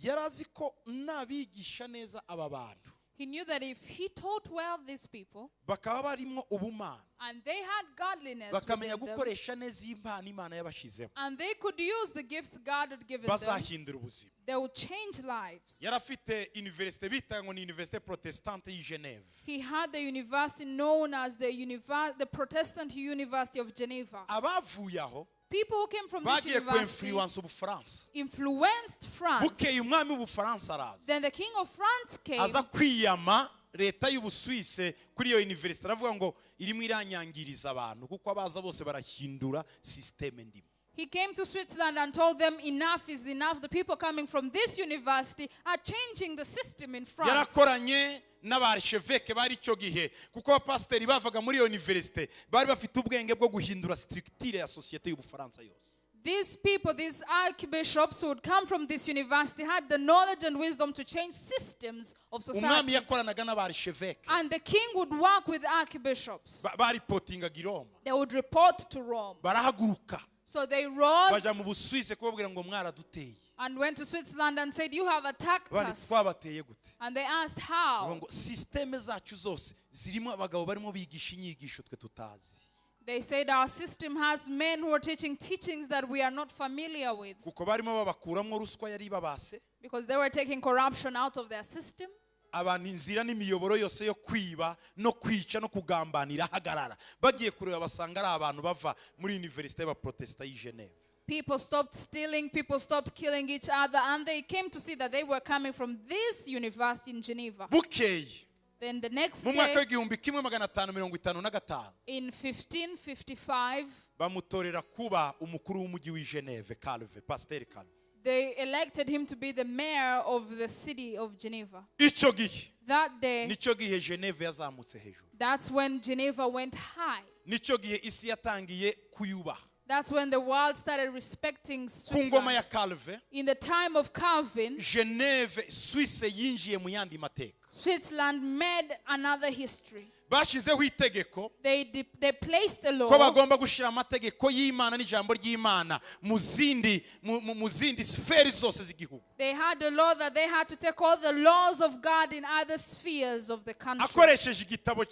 Yarazi ko nabigisha neza aba bantu He knew that if he taught well these people, bakaba barimo ubumana, and they had godliness bakamenya within them, gukoresha neza impano Imana yabashizemo, and they could use the gifts God had given them, bazahindura ubuzima. they would change lives. Yarafite universite bitaga ngo ni Universite Protestante y'i Geneve. He had the university known as the Protestant University of Geneva. Abavuye aho People who came from this bagiye university ku-influence Ubufaransa. influenced France. Bukeye umwami w'Ubufaransa araza, Then the king of France came, aza kwiyama leta y'Ubusuwise kuri iyo universite, aravuga ngo irimo iranyangiriza abantu kuko abaza bose barahindura systeme ndimo. he came to Switzerland and told them enough is enough. The people coming from this university are changing the system in France. Yarakoranye n'abarchevêque bari icyo gihe kuko abapasiteri bavaga muri iyo universite bari bafite ubwenge bwo guhindura structure ya societe y'Ubufaransa yose. These people, these archbishops who would come from this university, had the knowledge and wisdom to change systems of Umwami society. yakoranaga n'abarchevêque, And the king would work with archbishops. baripotingaga i Roma, They would report to Rome. barahaguruka So they rose baja mu Busuwise kubabwira ngo mwaraduteye. and went to Switzerland and said, you have attacked Bari us. twabateye gute? And they asked, Bavuga how? ngo systeme zacu zose zirimo abagabo barimo bigisha inyigisho twe tutazi. They said, our system has men who are teaching teachings that we are not familiar with. Kuko barimo babakuramo ruswa yari babase, Because they were taking corruption out of their system. abantu inzira n'imiyoboro yose yo kwiba no kwica no kugambanira hagarara. Bagiye kureba basanga ari abantu bava muri universite y'Abaprotesta y'i Geneve. People stopped stealing, people stopped killing each other, and they came to see that they were coming from this university in Geneva. Bukeye Then the next mu mwaka day, w'igihumbi kimwe magana atanu mirongo itanu na gatanu in 1555, bamutorera kuba umukuru w'umujyi w'i Geneve, Calve, Pasteur Calve. they elected him to be the mayor of the city of Geneva. Icyo gihe That day, nicyo gihe Geneve yazamutse hejuru. that's when Geneva went high. Nicyo gihe isi yatangiye kuyubaha. That's when the world started respecting Ku ngoma ya Switzerland. Calve, In the time of Calvin, Geneve, Suisse yinjiye mu yandi mateka. Switzerland made another history. Bashizeho itegeko They placed a ko law bagomba gushira amategeko y'Imana n'ijambo ry'Imana mu zindi sferi zose z'igihugu. They had a law that they had to take all the laws of God in other spheres of the country. Akoresheje igitabo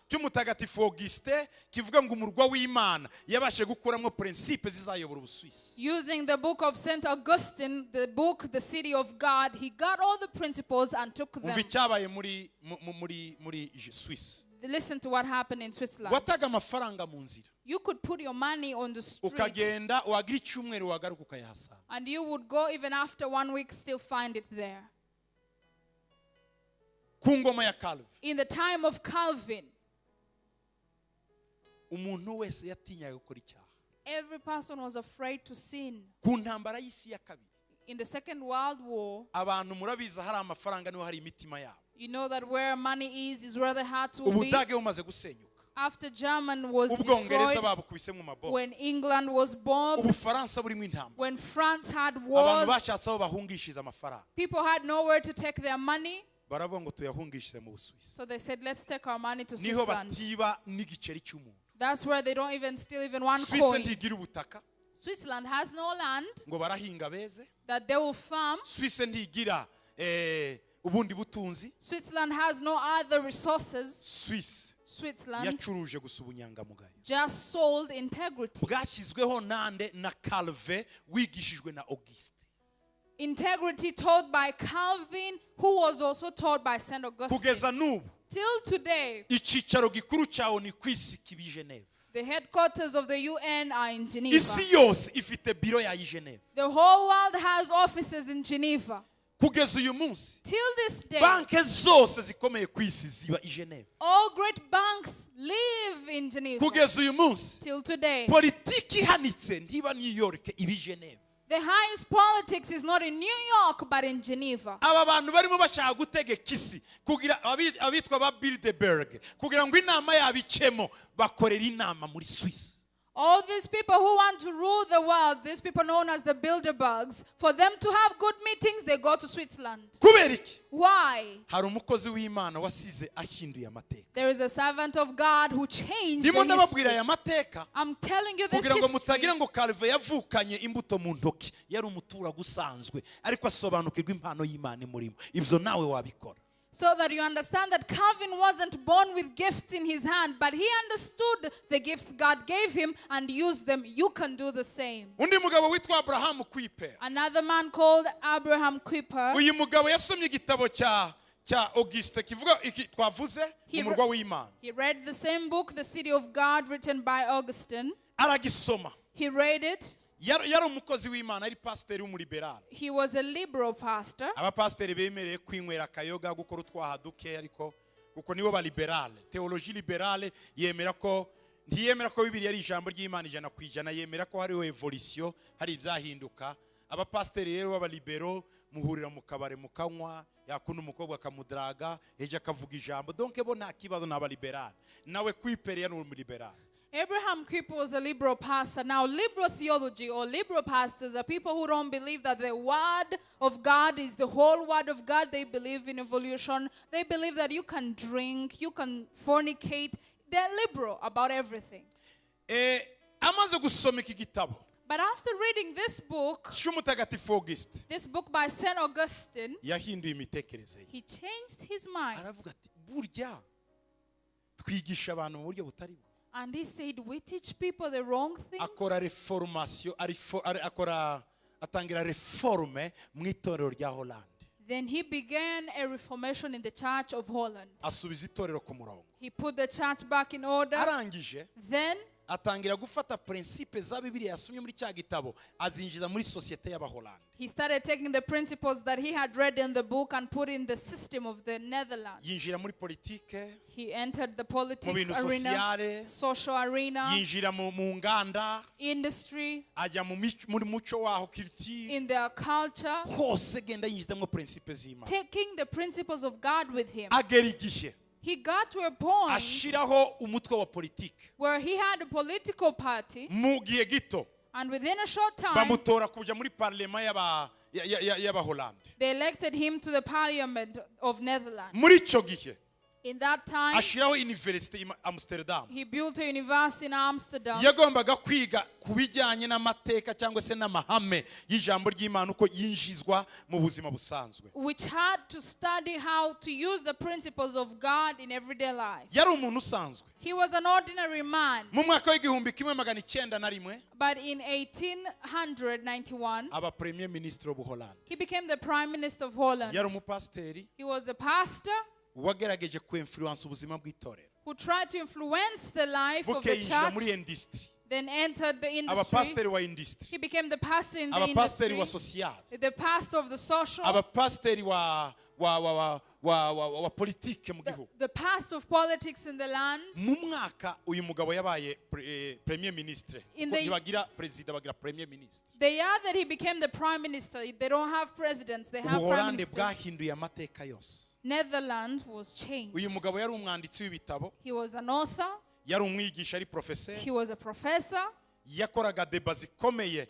cy'umutagatifu Auguste kivuga ngo umurwa w'Imana yabashe gukuramo principe zizayobora Ubusuwisi. Using the book of St. Augustine, the book, The City of God, he got all the principles and took them. Umva icyabaye muri Suisse. Listen to what happened in Switzerland. Wataga amafaranga mu nzira You could put your money on the street ukagenda wagira icyumweru wagaruka ukayahasanga. and you would go even after 1 week, still find it there. Ku ngoma ya Calve In the time of Calvin, umuntu wese yatinyaga gukora icyaha. every person was afraid to sin. Ku ntambara y'isi ya kabiri In the Second World War, abantu murabiza hari amafaranga niho hari imitima yabo. you know that where money is where the heart will be. Ubudage bumaze gusenyuka, After German was Ubwongereza destroyed, babukubise mu maboko, when England was bombed, Ubufaransa burimo intambara, when France had abantu wars, bashatse aho bahungishiriza amafaranga, people had nowhere to take their money. baravuga ngo tuyahungishirize mu Busuwisi. So they said, let's take our money to Niho Switzerland. batiba n'igiceri cy'umuntu. That's where they don't even steal even one Suisse coin. ntigira ubutaka Switzerland has no land ngo barahinga beze. that they will farm. Suisse ntigira ubundi butunzi. Switzerland has no other resources. Suisse Switzerland yacuruje gusa ubunyangamugayo. just sold integrity. Bwashyizweho nande na Calve wigishijwe na Auguste. Integrity taught by Calvin, who was also taught by St. Augustine. Kugeza n'ubu Till today, icyicaro gikuru cyawo ni ku isi kibi Geneve. the headquarters of the UN are in Geneva. Isi yose ifite biro ya Geneve. The whole world has offices in Geneva. Kugeza uyu munsi Till this day, banki zose zikomeye ku isi ziba i Geneve. all great banks live in Geneva. Kugeza uyu munsi Till today, politiki ihanitse ntiba New York iba i Geneve. the highest politics is not in New York but in Geneva. Aba bantu barimo bashaka gutegeka isi kugira abitwa ba Bilderberg kugira ngo inama yabo icemo bakorera inama muri Swiss. All these people who want to rule the world, these people known as the Bilderbergs, for them to have good meetings, they go to Switzerland. kubera iki Why? hari umukozi w'Imana wasize ahinduye amateka. There is a servant of God who changed the ndimo ndababwira history. aya mateka I'm telling you this kugira ngo history. mutagira ngo Calvin yavukanye imbuto mu ntoki, yari umuturage usanzwe ariko asobanukirwa impano y'Imana imurimo. Ibyo nawe wabikora. So that you understand that Calvin wasn't born with gifts in his hand, but he understood the gifts God gave him and used them. You can do the same. undi mugabo witwa Abrahamu Kwipera. Another man called Abraham Kuyper. uyu mugabo yasomye igitabo cya Auguste kivuga iki twavuze umurwa w'Imana. He read the same book, The City of God, written by Augustine. Aragisoma. He read it. yari umukozi w'Imana, ari pasiteri w'umuriberale. He was a liberal pastor. abapasiteri bemereye kwinywera akayoga, gukora utwaha duke, ariko kuko nibo ba liberale. Theologie liberale ntiyemera ko Bibiliya ari ijambo ry'Imana 100%, yemera ko hariho evolution, hari ibyahinduka. abapasiteri rero b'abalibero muhurira mu kabare mukanywa, yakunda umukobwa akamudraga, eje akavuga ijambo. Donc bo nta kibazo n'abaliberale. nawe Kwipera yari umuriberale. Abraham Kuyper was a liberal pastor. Now, liberal theology or liberal pastors are people who don't believe that the word of God is the whole word of God. They believe in evolution. They believe that you can drink, you can fornicate. They're liberal about everything. amaze gusoma iki gitabo But after reading this book cy'umutagatifu Auguste, by St. Augustine, yahinduye imitekerereze ye. he changed his mind. aravuga ati burya twigisha abantu mu buryo butari bwo. And he said, we teach people the wrong things. akora reformation, atangira reforme mu itorero rya Holland. Then he began a reformation in the Church of Holland. asubiza itorero ku murongo. He put the church back in order. arangije Then atangira gufata principe za Bibiliya yasomye muri cya gitabo azinjiza muri societe y'Abaholandi. he started taking the principles that he had read in the book and put in the system of the Netherlands. yinjira muri politike, He entered the mu political bintu arena, sociale, social arena, yinjira mu nganda, industry, ajya muri muco waho culture, in their culture, hose genda yinjizamo principe z'Imana. taking the principles of God with him. agera igihe He got to a point ashiraho umutwe wa politike. where he had a political party, mu gihe gito and within a short time, bamutora kuja muri parlema y'Abaholandi. they elected him to the parliament of Netherlands. muri ico gihe In that time, ashiraho university i Amsterdam. he built a university in Amsterdam. yagombaga kwiga ku bijyanye n'amateka cyangwa se n'amahame y'ijambo ry'Imana uko yinjizwa mu buzima busanzwe. Which had to study how to use the principles of God in everyday life. yari umuntu usanzwe. He was an ordinary man. mu mwaka w'1991 But in 1891, aba premier ministre w'Ubuholandi. he became the prime minister of Holland. yari umupasiteri He was a pastor wagerageje kuinfluence ubuzima bw'itorero. who tried to influence the life of buke the yinjira muri church, industry. then entered the industry. abapasiteri wa industry, He became the pastor in the abapasiteri industry, wa social, the pastor of the social, abapasiteri wa politike mu gihugu. the pastor of politics in the land. mu mwaka uyu mugabo yabaye premier ministre. In the- ntibagira president, bagira premier ministre. The year that he became the prime minister, they don't have presidents, they have prime Ubuholandi ministers. bwahinduye amateka yose. Netherlands was changed. uyu mugabo yari umwanditsi w'ibitabo, He was an author, yari umwigisha, ari professeur, he was a professor. yakoraga deba zikomeye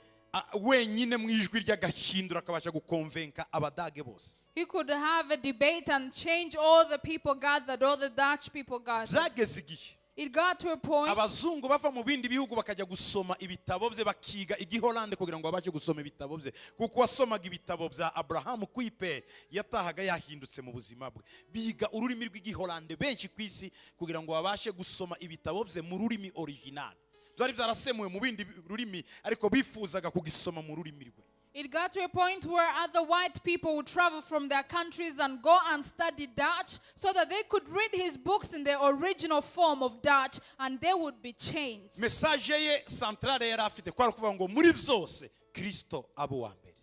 wenyine mu ijwi ry'agahindura akabasha gukonvenka abadage bose. He could have a debate and change all the people gathered, all the Dutch people gathered. byageze igihe It got to a point abazungu bava mu bindi bihugu bakajya gusoma ibitabo bye, bakiga igiholande kugira ngo babashe gusoma ibitabo bye, kuko wasomaga ibitabo bya Abraham Kuyper yatahaga yahindutse mu buzima bwe. biga ururimi rw'igiholande benshi ku isi kugira ngo babashe gusoma ibitabo bye mu rurimi original. byari byarasemuwe mu bindi rurimi ariko bifuzaga kugisoma mu rurimi rwe. It got to a point where other white people would travel from their countries and go and study Dutch so that they could read his books in the original form of Dutch and they would be changed. message ye centrale yari afite kwari kuvuga ngo muri byose Kristo abo wa mbere.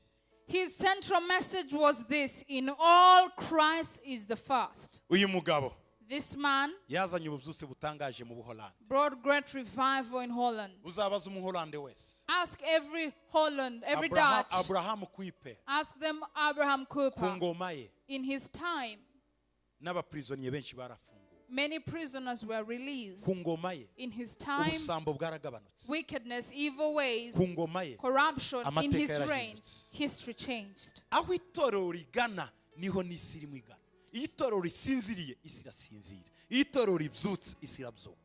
His central message was this: in all, Christ is the first. uyu mugabo This man yazanye ububyutse butangaje mu Buholandi. brought great revival in Holland. uzabaza umuholande wese Ask every Holland, every Dutch, Abraham Kuyper ask them Abraham ku Kuyper. ngoma ye In his time, n'abaprisonnier benshi barafunguwe. Many prisoners were released. ku ngoma ye In his time, ubusambo bwaragabanutse, wickedness, evil ways, ku ngoma ye corruption, in amateka his reign, yarahindutse. history changed. aho itorero rigana niho n'isi irimo igana. iyo itorero risinziriye isi irasinzira, iyo itorero ribyutse isi irabyuka.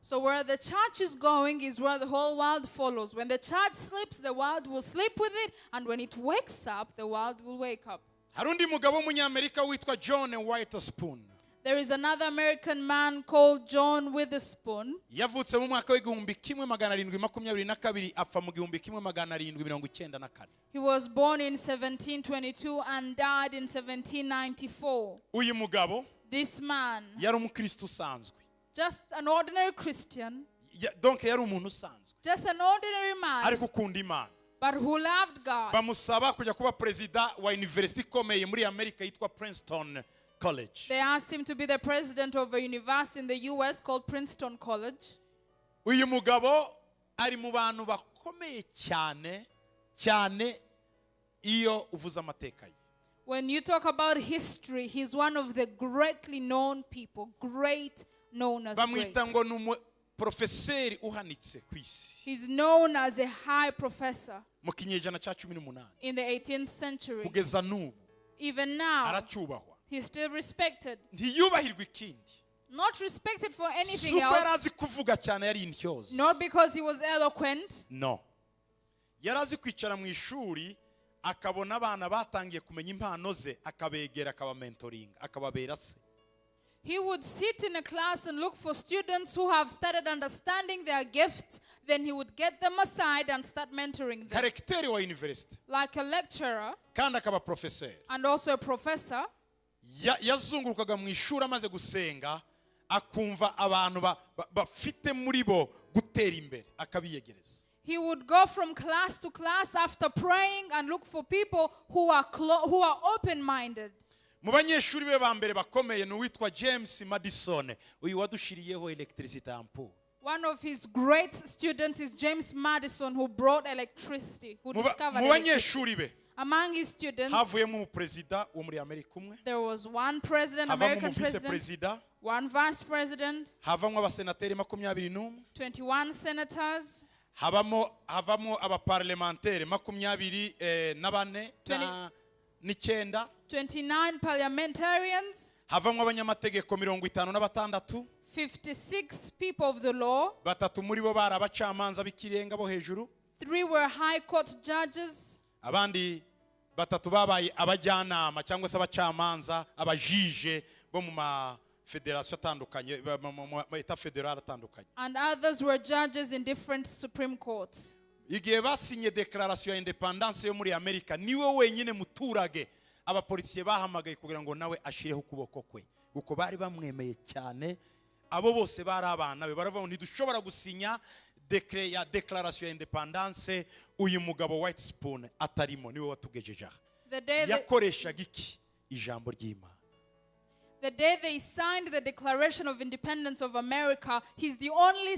So where the church is going is where the whole world follows. When the church sleeps, the world will sleep with it. And when it wakes up, the world will wake up. hari undi mugabo w'umunyamerika witwa John Witherspoon. There is another American man called John Witherspoon. yavutse mu mwaka w'igihumbi kimwe magana arindwi makumyabiri na kabiri apfa mu gihumbi kimwe magana arindwi mirongo icyenda na kane. He was born in 1722 and died in 1794. uyu mugabo This man, yari umukristo usanzwe, just an ordinary Christian, donc yari umuntu usanzwe just an ordinary man, ariko ukunda Imana. but who loved God. bamusaba kujya kuba perezida wa university ikomeye muri Amerika yitwa Princeton College. They asked him to be the president of a university in the US called Princeton College. uyu mugabo ari mu bantu bakomeye cyane cyane iyo uvuze amateka ye. When you talk about history, he's one of the greatly known people, great known as great. bamwita ngo ni umuprofeseri uhanitse ku isi He's known as a high professor mu kinyejana cya 18 in the 18th century. kugeza n'ubu Even now, aracyubahwa, he's still respected. ntiyubahirwa ikindi Not respected for si anything uko yari else, azi kuvuga cyane yari intyoza, not because he was eloquent, no, yari azi kwicara mu ishuri akabona abana batangiye kumenya impano ze akabegera akabamentoringa akababera se. He would sit in a class and look for students who have started understanding their gifts. Then he would get them aside and start mentoring them. Karekiteri wa university Like a lecturer kandi akaba professeur. and also a professor. yazungurukaga mu ishuri amaze gusenga akumva abantu bafite muri bo gutera imbere akabiyegereza. He would go from class to class after praying and look for people who are open-minded. mu banyeshuri be ba mbere bakomeye ni uwitwa James Madison, uyu wadushiriyeho electricity ampule. One of his great students is James Madison, who brought electricity, who discovered mu electricity. banyeshuri be Among his students, havuyemo umuperezida wo muri Amerika umwe, there was one president, havamo American vice president, perezida, one vice president, havamo abasenateri 21, 21 senators, havamo abaparlementaire 24 n'icyenda, 29 parliamentarians, havamo abanyamategeko 56, 56 people of the law, batatu muri bo bari abacamanza b'ikirenga bo hejuru, 3 were high court judges, abandi batatu babaye abajyanama cyangwa se abacamanza abajije bo mu mafederasiyo atandukanye, mu eta federal atandukanye, and others were judges in different Supreme Courts. igihe basinye declaration ya independence yo muri Amerika niwe wenyine muturage abapolisiye bahamagaye kugira ngo nawe ashireho ukuboko kwe, kuko bari bamwemeye cyane. abo bose bari abana be, baravuga ngo ntidushobora gusinya declaration ya independence uyu mugabo Witherspoon atarimo, niwe watugejeje aha. yakoreshaga iki? ijambo ry'Imana. The day they signed the Declaration of Independence of America, he's the only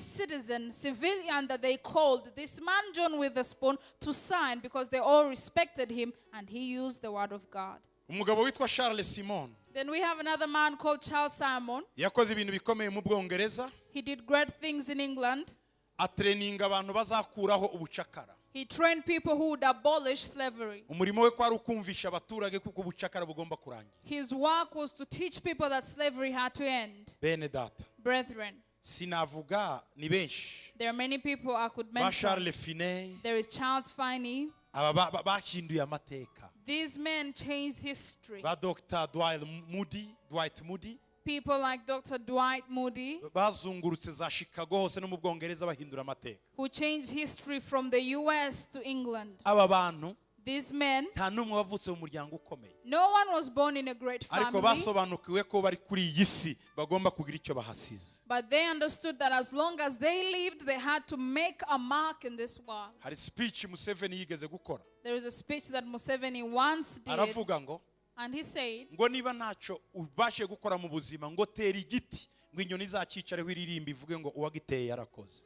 civilian that they called, this man John Witherspoon, to sign, because they all respected him and he used the word of God. umugabo witwa Charles Simon Then we have another man called Charles Simon. yakoze ibintu bikomeye mu Bwongereza. He did great things in England. atreninga abantu bazakuraho ubucakara. He trained people who would abolish slavery. umurimo we kwari ukumvisha abaturage kuko ubucakara bugomba kurangira. His work was to teach people that slavery had to end. bene data, Brethren, sinavuga ni benshi, there are many people I could ba mention. Charles Finney, There is Charles Finney. aba bahinduye amateka, These men changed history. ba Dr. Dwight Moody, People like Dr. Dwight Moody, bazungurutse za Chicago hose no mu Bwongereza bahindura amateka. who changed history from the US to England. aba bantu These men, nta n'umwe wavutse mu muryango ukomeye, no one was born in a great ariko family, basobanukiwe ko bari kuri iyi si bagomba kugira icyo bahasize. but they understood that as long as they lived, they had to make a mark in this world. hari speech Museveni yigeze gukora, There is a speech that Museveni once did, aravuga ngo and he said, ngo niba ntacyo ubashe gukora mu buzima ngo tera igiti ngo inyoni zacicareho iririmba ivuge ngo uwagiteye yarakoze.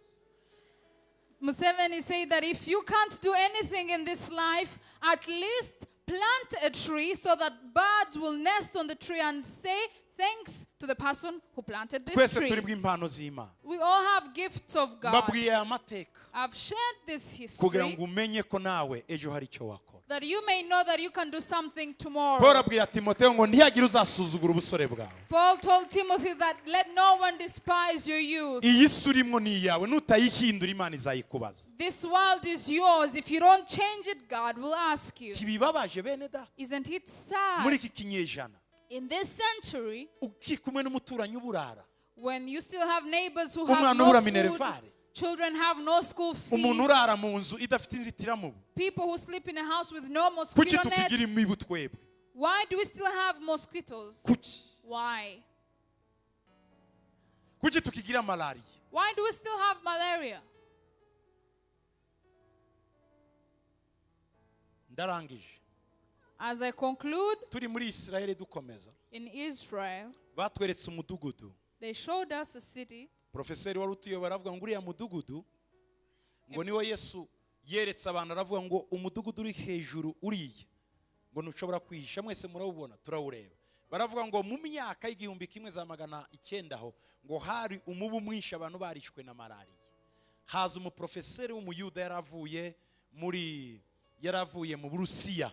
Museveni said that if you can't do anything in this life, at least plant a tree so that birds will nest on the tree and say, thanks to the person who planted this twese tree. turi bw'impano z'Imana. We all have gifts of God. Mbabwiye aya mateka I've shared this kugira history ngo umenye ko nawe ejo hari icyo wakora. that you may know that you can do something tomorrow. Paul abwira Timoteyo ngo ntihagire uzasuzugura ubusore bwawe. Paul told Timothy that let no one despise your youth. Iyi si urimo ni iyawe, nutayihindura Imana izayikubaza. This world is yours. If you don't change it, God will ask you. Kibibabaje bene da. Isn't it sad? Muri iki kinyejana In this century, ukikumwe n'umuturanyi uburara, when you still have neighbors who have umwana no ubura food, minervare, children have no school fees, umuntu urara mu nzu idafite inzitiramubu, people who sleep in a house with no kuki mosquito net, tukigira imibu twebwe? why do we still have mosquitoes? Kuki? Why? Kuki tukigira malaria? Why do we still have malaria? Ndarangije. As I conclude, Turi muri Israeli dukomeza, in Israel, batweretse umudugudu. they showed us a city. Profeseri wari utuyobora aravuga ngo uriya mudugudu ngo niwo Yesu yeretse abantu, aravuga ngo umudugudu uri hejuru uriya ngo ntushobora kwihisha, mwese murawubona turawureba. Baravuga ngo mu myaka y'igihumbi kimwe za magana icyenda ho ngo hari umubu mwinshi, abantu barishwe na malaria. Haza umuprofeseri w'umuyuda yaravuye mu Burusiya,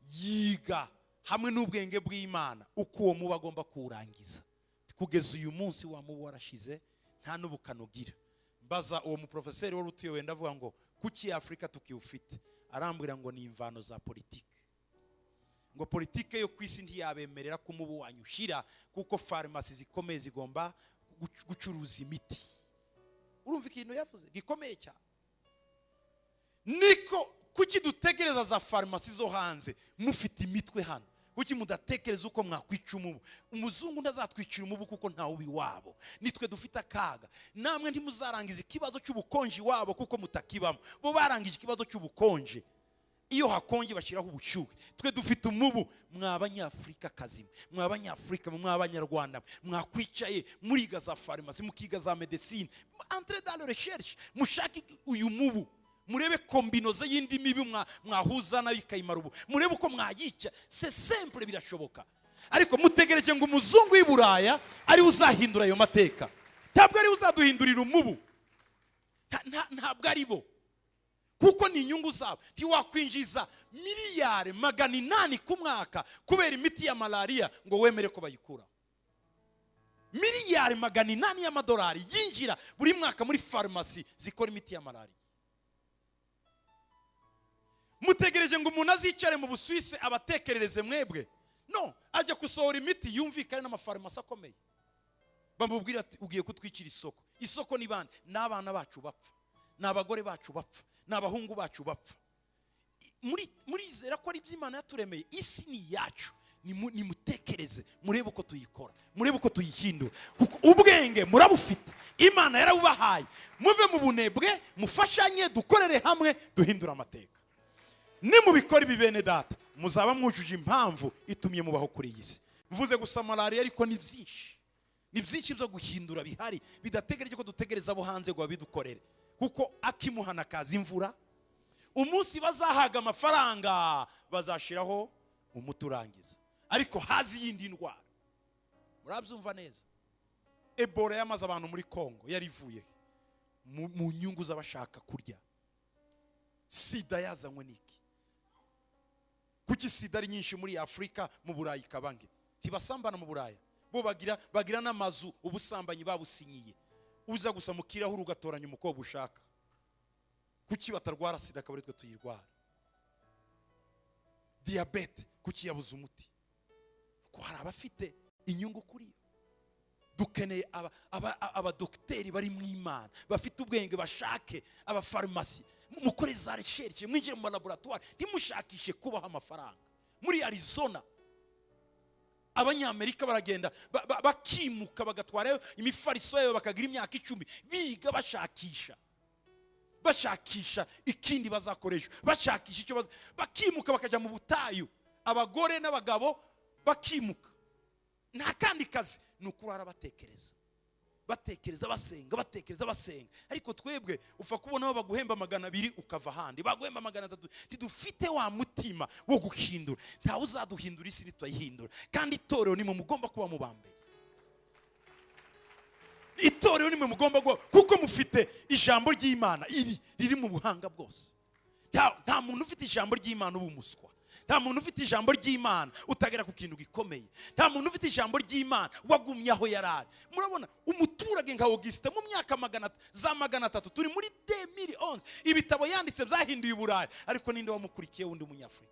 yiga hamwe n'ubwenge bw'Imana uko uwo mubu agomba kuwurangiza. Kugeza uyu munsi wa mubu warashize, nta n'ubukanogira. Mbaza uwo muprofeseri wari utuyoboye ndavuga ngo kuki Afrika tukiwufite? Arambwira ngo ni imvano za politike. Ngo politike yo kwisi ntiyabemerera ko umubu wanyushira kuko farmasi zikomeye zigomba gucuruza imiti. Urumva ikintu yavuze gikomeye cyane. Niko kuki dutegereza za farmasi zo hanze mufite imitwe hano? Kuki mudatekereza uko mwakwica umubu? Umuzungu ntazatwicira umubu kuko nta ubi wabo. Nitwe dufite akaga. Namwe ntimuzarangiza ikibazo cy'ubukonje wabo kuko mutakibamo. Bo barangije ikibazo cy'ubukonje. Iyo hakonje bashiraho ubushyuhe. Twe dufite umubu. Mw'abanyafrika kazima, mw'abanyafrika, mw'abanyarwanda, mwakwicaye muriga za farmasi, mukiga za medicine, entrez dans la recherche, mushaki uyu mubu. Murebe kombinoze y'indi mibi mwahuza nayo ikayimara ubu. Murebe uko mwayica. C'est simple, birashoboka. Ariko mutegereje ngo umuzungu w'Iburaya ari uzahindura ayo mateka. Ntabwo ari uzaduhindurira umubu. Ntabwo ari bo. Kuko ni inyungu zabo. Ntiwakwinjiza miliyari 800 ku mwaka kubera imiti ya malaria ngo wemere ko bayikura. Miliyari 800 y'amadolari yinjira buri mwaka muri farmasi zikora imiti ya malaria. Mutegereje ngo umuntu azicare mu Busuwisi abatekerereze mwebwe? No, ajya gusohora imiti yumvikane n'amafarmasi akomeye. Bamubwira ati ugiye kutwikira isoko. Isoko ni bande? N'abana bacu bapfa, n'abagore bacu bapfa, n'abahungu bacu bapfa. Murizera ko ari by'Imana yaturemeye. Isi ni yacu. Nimutekereze, murebe uko tuyikora, murebe uko tuyihindura. Kuko ubwenge murabufite, Imana yarabubahaye. Muve mu bunebwe, mufashanye, dukorere hamwe, duhindura amateka. Nimubikora ibi bene data, muzaba mwujuje impamvu itumye mubaho kuri iyi si. Mvuze gusa malaria ariko ni byinshi. Ni byinshi byo guhindura bihari, bidategereje ko dutegereza abo hanze ngo babidukorere. Kuko akimuhana kazi imvura, umunsi bazahaga amafaranga bazashiraho umuturangiza. Ariko hazi yindi ndwara. Murabyumva neza. Ebola yamaze abantu muri Kongo yarivuye mu nyungu z'abashaka kurya. Sida yazanywe niki? Kuki sida ari nyinshi muri Afrika, mu Burayi kabange? Ntibasambana mu Burayi. Bo bagira n'amazu ubusambanyi babusinyiye. Uza gusa mukiraho urugatoranya umukobwa ushaka. Kuki batarwara sida kabaritwe tuyirwara? Diabete kuki yabuze umuti? Ko hari abafite inyungu kuri yo. Dukeneye abadokteri bari mu Imana, bafite ubwenge, bashake abafarmasi. Mukore za recherche, mwinjire mu laboratoire, ntimushakishe kubaho amafaranga. Muri Arizona Abanyamerika baragenda bakimuka bagatwara imifariso yayo bakagira imyaka 10 biga bashakisha ikindi bazakoresha, bashakisha icyo bakimuka bakaja mu butayu. Abagore n'abagabo bakimuka, nta kandi kazi nukurara batekereza. batekereza basenga ariko twebwe upfa kubona aho baguhemba 200 ukava handi baguhemba 300 tidufite wa mutima wo guhindura nta uzaduhindura isi nituyihindura kandi itorero nimwe mugomba kuba mu bambe itorero nimwe mugomba kuko mufite ijambo ry'Imana riri mu buhanga bwose nta muntu ufite ijambo ry'Imana ubumuswa nta muntu ufite ijambo ry'Imana utagera ku kintu gikomeye nta muntu ufite ijambo ry'Imana wagumye aho yarari murabona umuturage nka Auguste mu myaka 300 turi muri 2011 ibitabo yanditse byahinduye uburayi ariko ninde wamukurikiye wundi munyafrika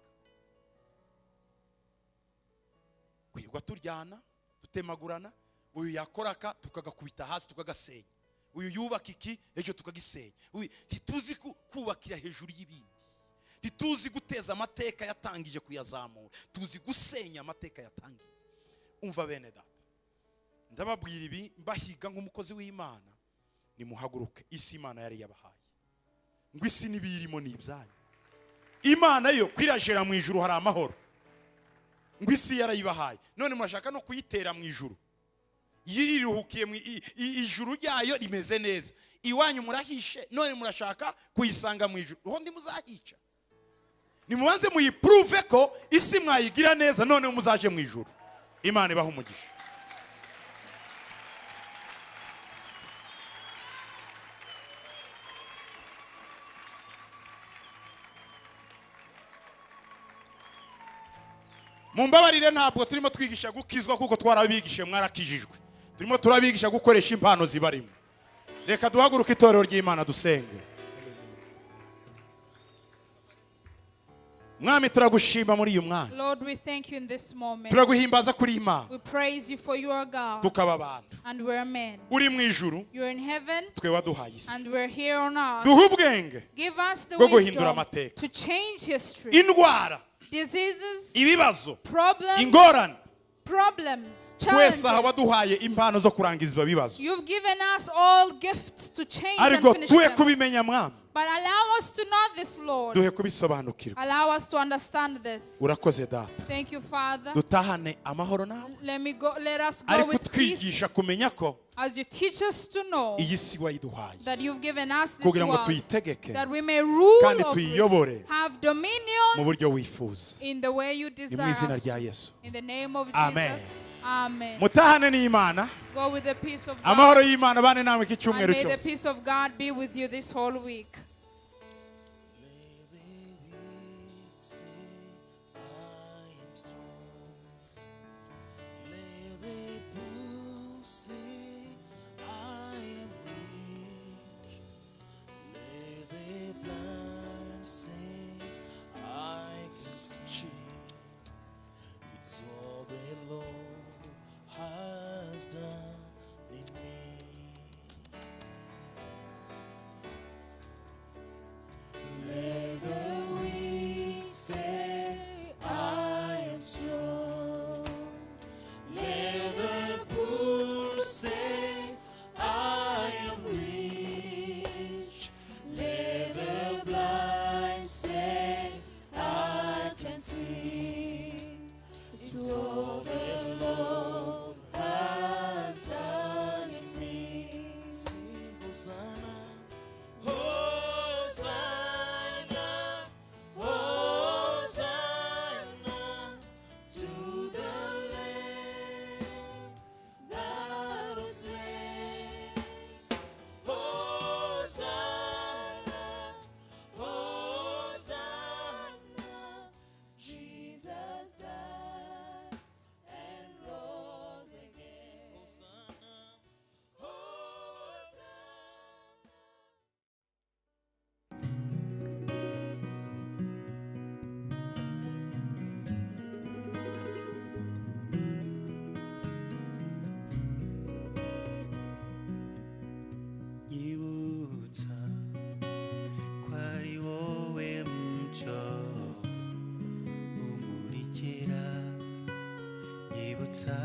kwirwa turyana tutemagurana uyu yakoraka tukagakubita hasi tukagasenya uyu yubaka iki ejo tukagisenya uyu ntituzi kubakira hejuru y'ibindi ntituzi guteza amateka yatangije kuyazamura tuzi gusenya amateka yatangiye umva bene data ndababwira ibi mbahiga nk'umukozi w'Imana nimuhaguruke isi Imana yari yabahaye ngo isi nibirimo n'ibyanyu Imana yo kwirajera mu ijuru hari amahoro ngo isi yarayibahaye none murashaka no kuyitera mu ijuru yiriruhukiye mu ijuru ryayo rimeze neza iwanyu murahishe none murashaka kuyisanga mu ijuru ho ndi muzahica nimubanze muyiprove ko isi mwayigira neza none muzaje mu ijuru Imana ibaha umugisha mumbabarire ntabwo turimo twigisha gukizwa kuko twarabigishe mwarakijijwe turimo turabigisha gukoresha impano zibarimo reka duhaguruke itorero ry'Imana dusenge Mwami turagushima muri uyu mwanya Lord, we thank you in this moment. turaguhimbaza kuri Imana We praise you for you are God tukaba abantu and we're men. uri mu ijuru You're in heaven twe waduhaye isi and we're here on earth. duha ubwenge Give us the bwo guhindura wisdom amateka to change history. indwara Diseases, ibibazo problems, ingorane twese aha challenges. waduhaye impano zo kurangiza ibyo bibazo You've given us all gifts to change and ariko finish tuhe them. kubimenya mwami But allow us to know this, Lord. duhe kubisobanukirwa Allow us to understand this. urakoze data Thank you, Father. dutahane amahoro nawe Let us go ariko with peace twigisha kumenya ko as you teach us to know iyi si wayiduhaye that you've given us this kugira ngo world, tuyitegeke that we may rule kandi over it, tuyiyobore have mu dominion buryo wifuza in the way you ni mu desire izina us. rya Yesu In the name of Amen. Jesus. Amen. mutahane n'Imana Go with the peace of amahoro God. y'Imana bane namwe iki And cyumweru may the cyose peace of God be with you this whole week. umurikira nyibutsa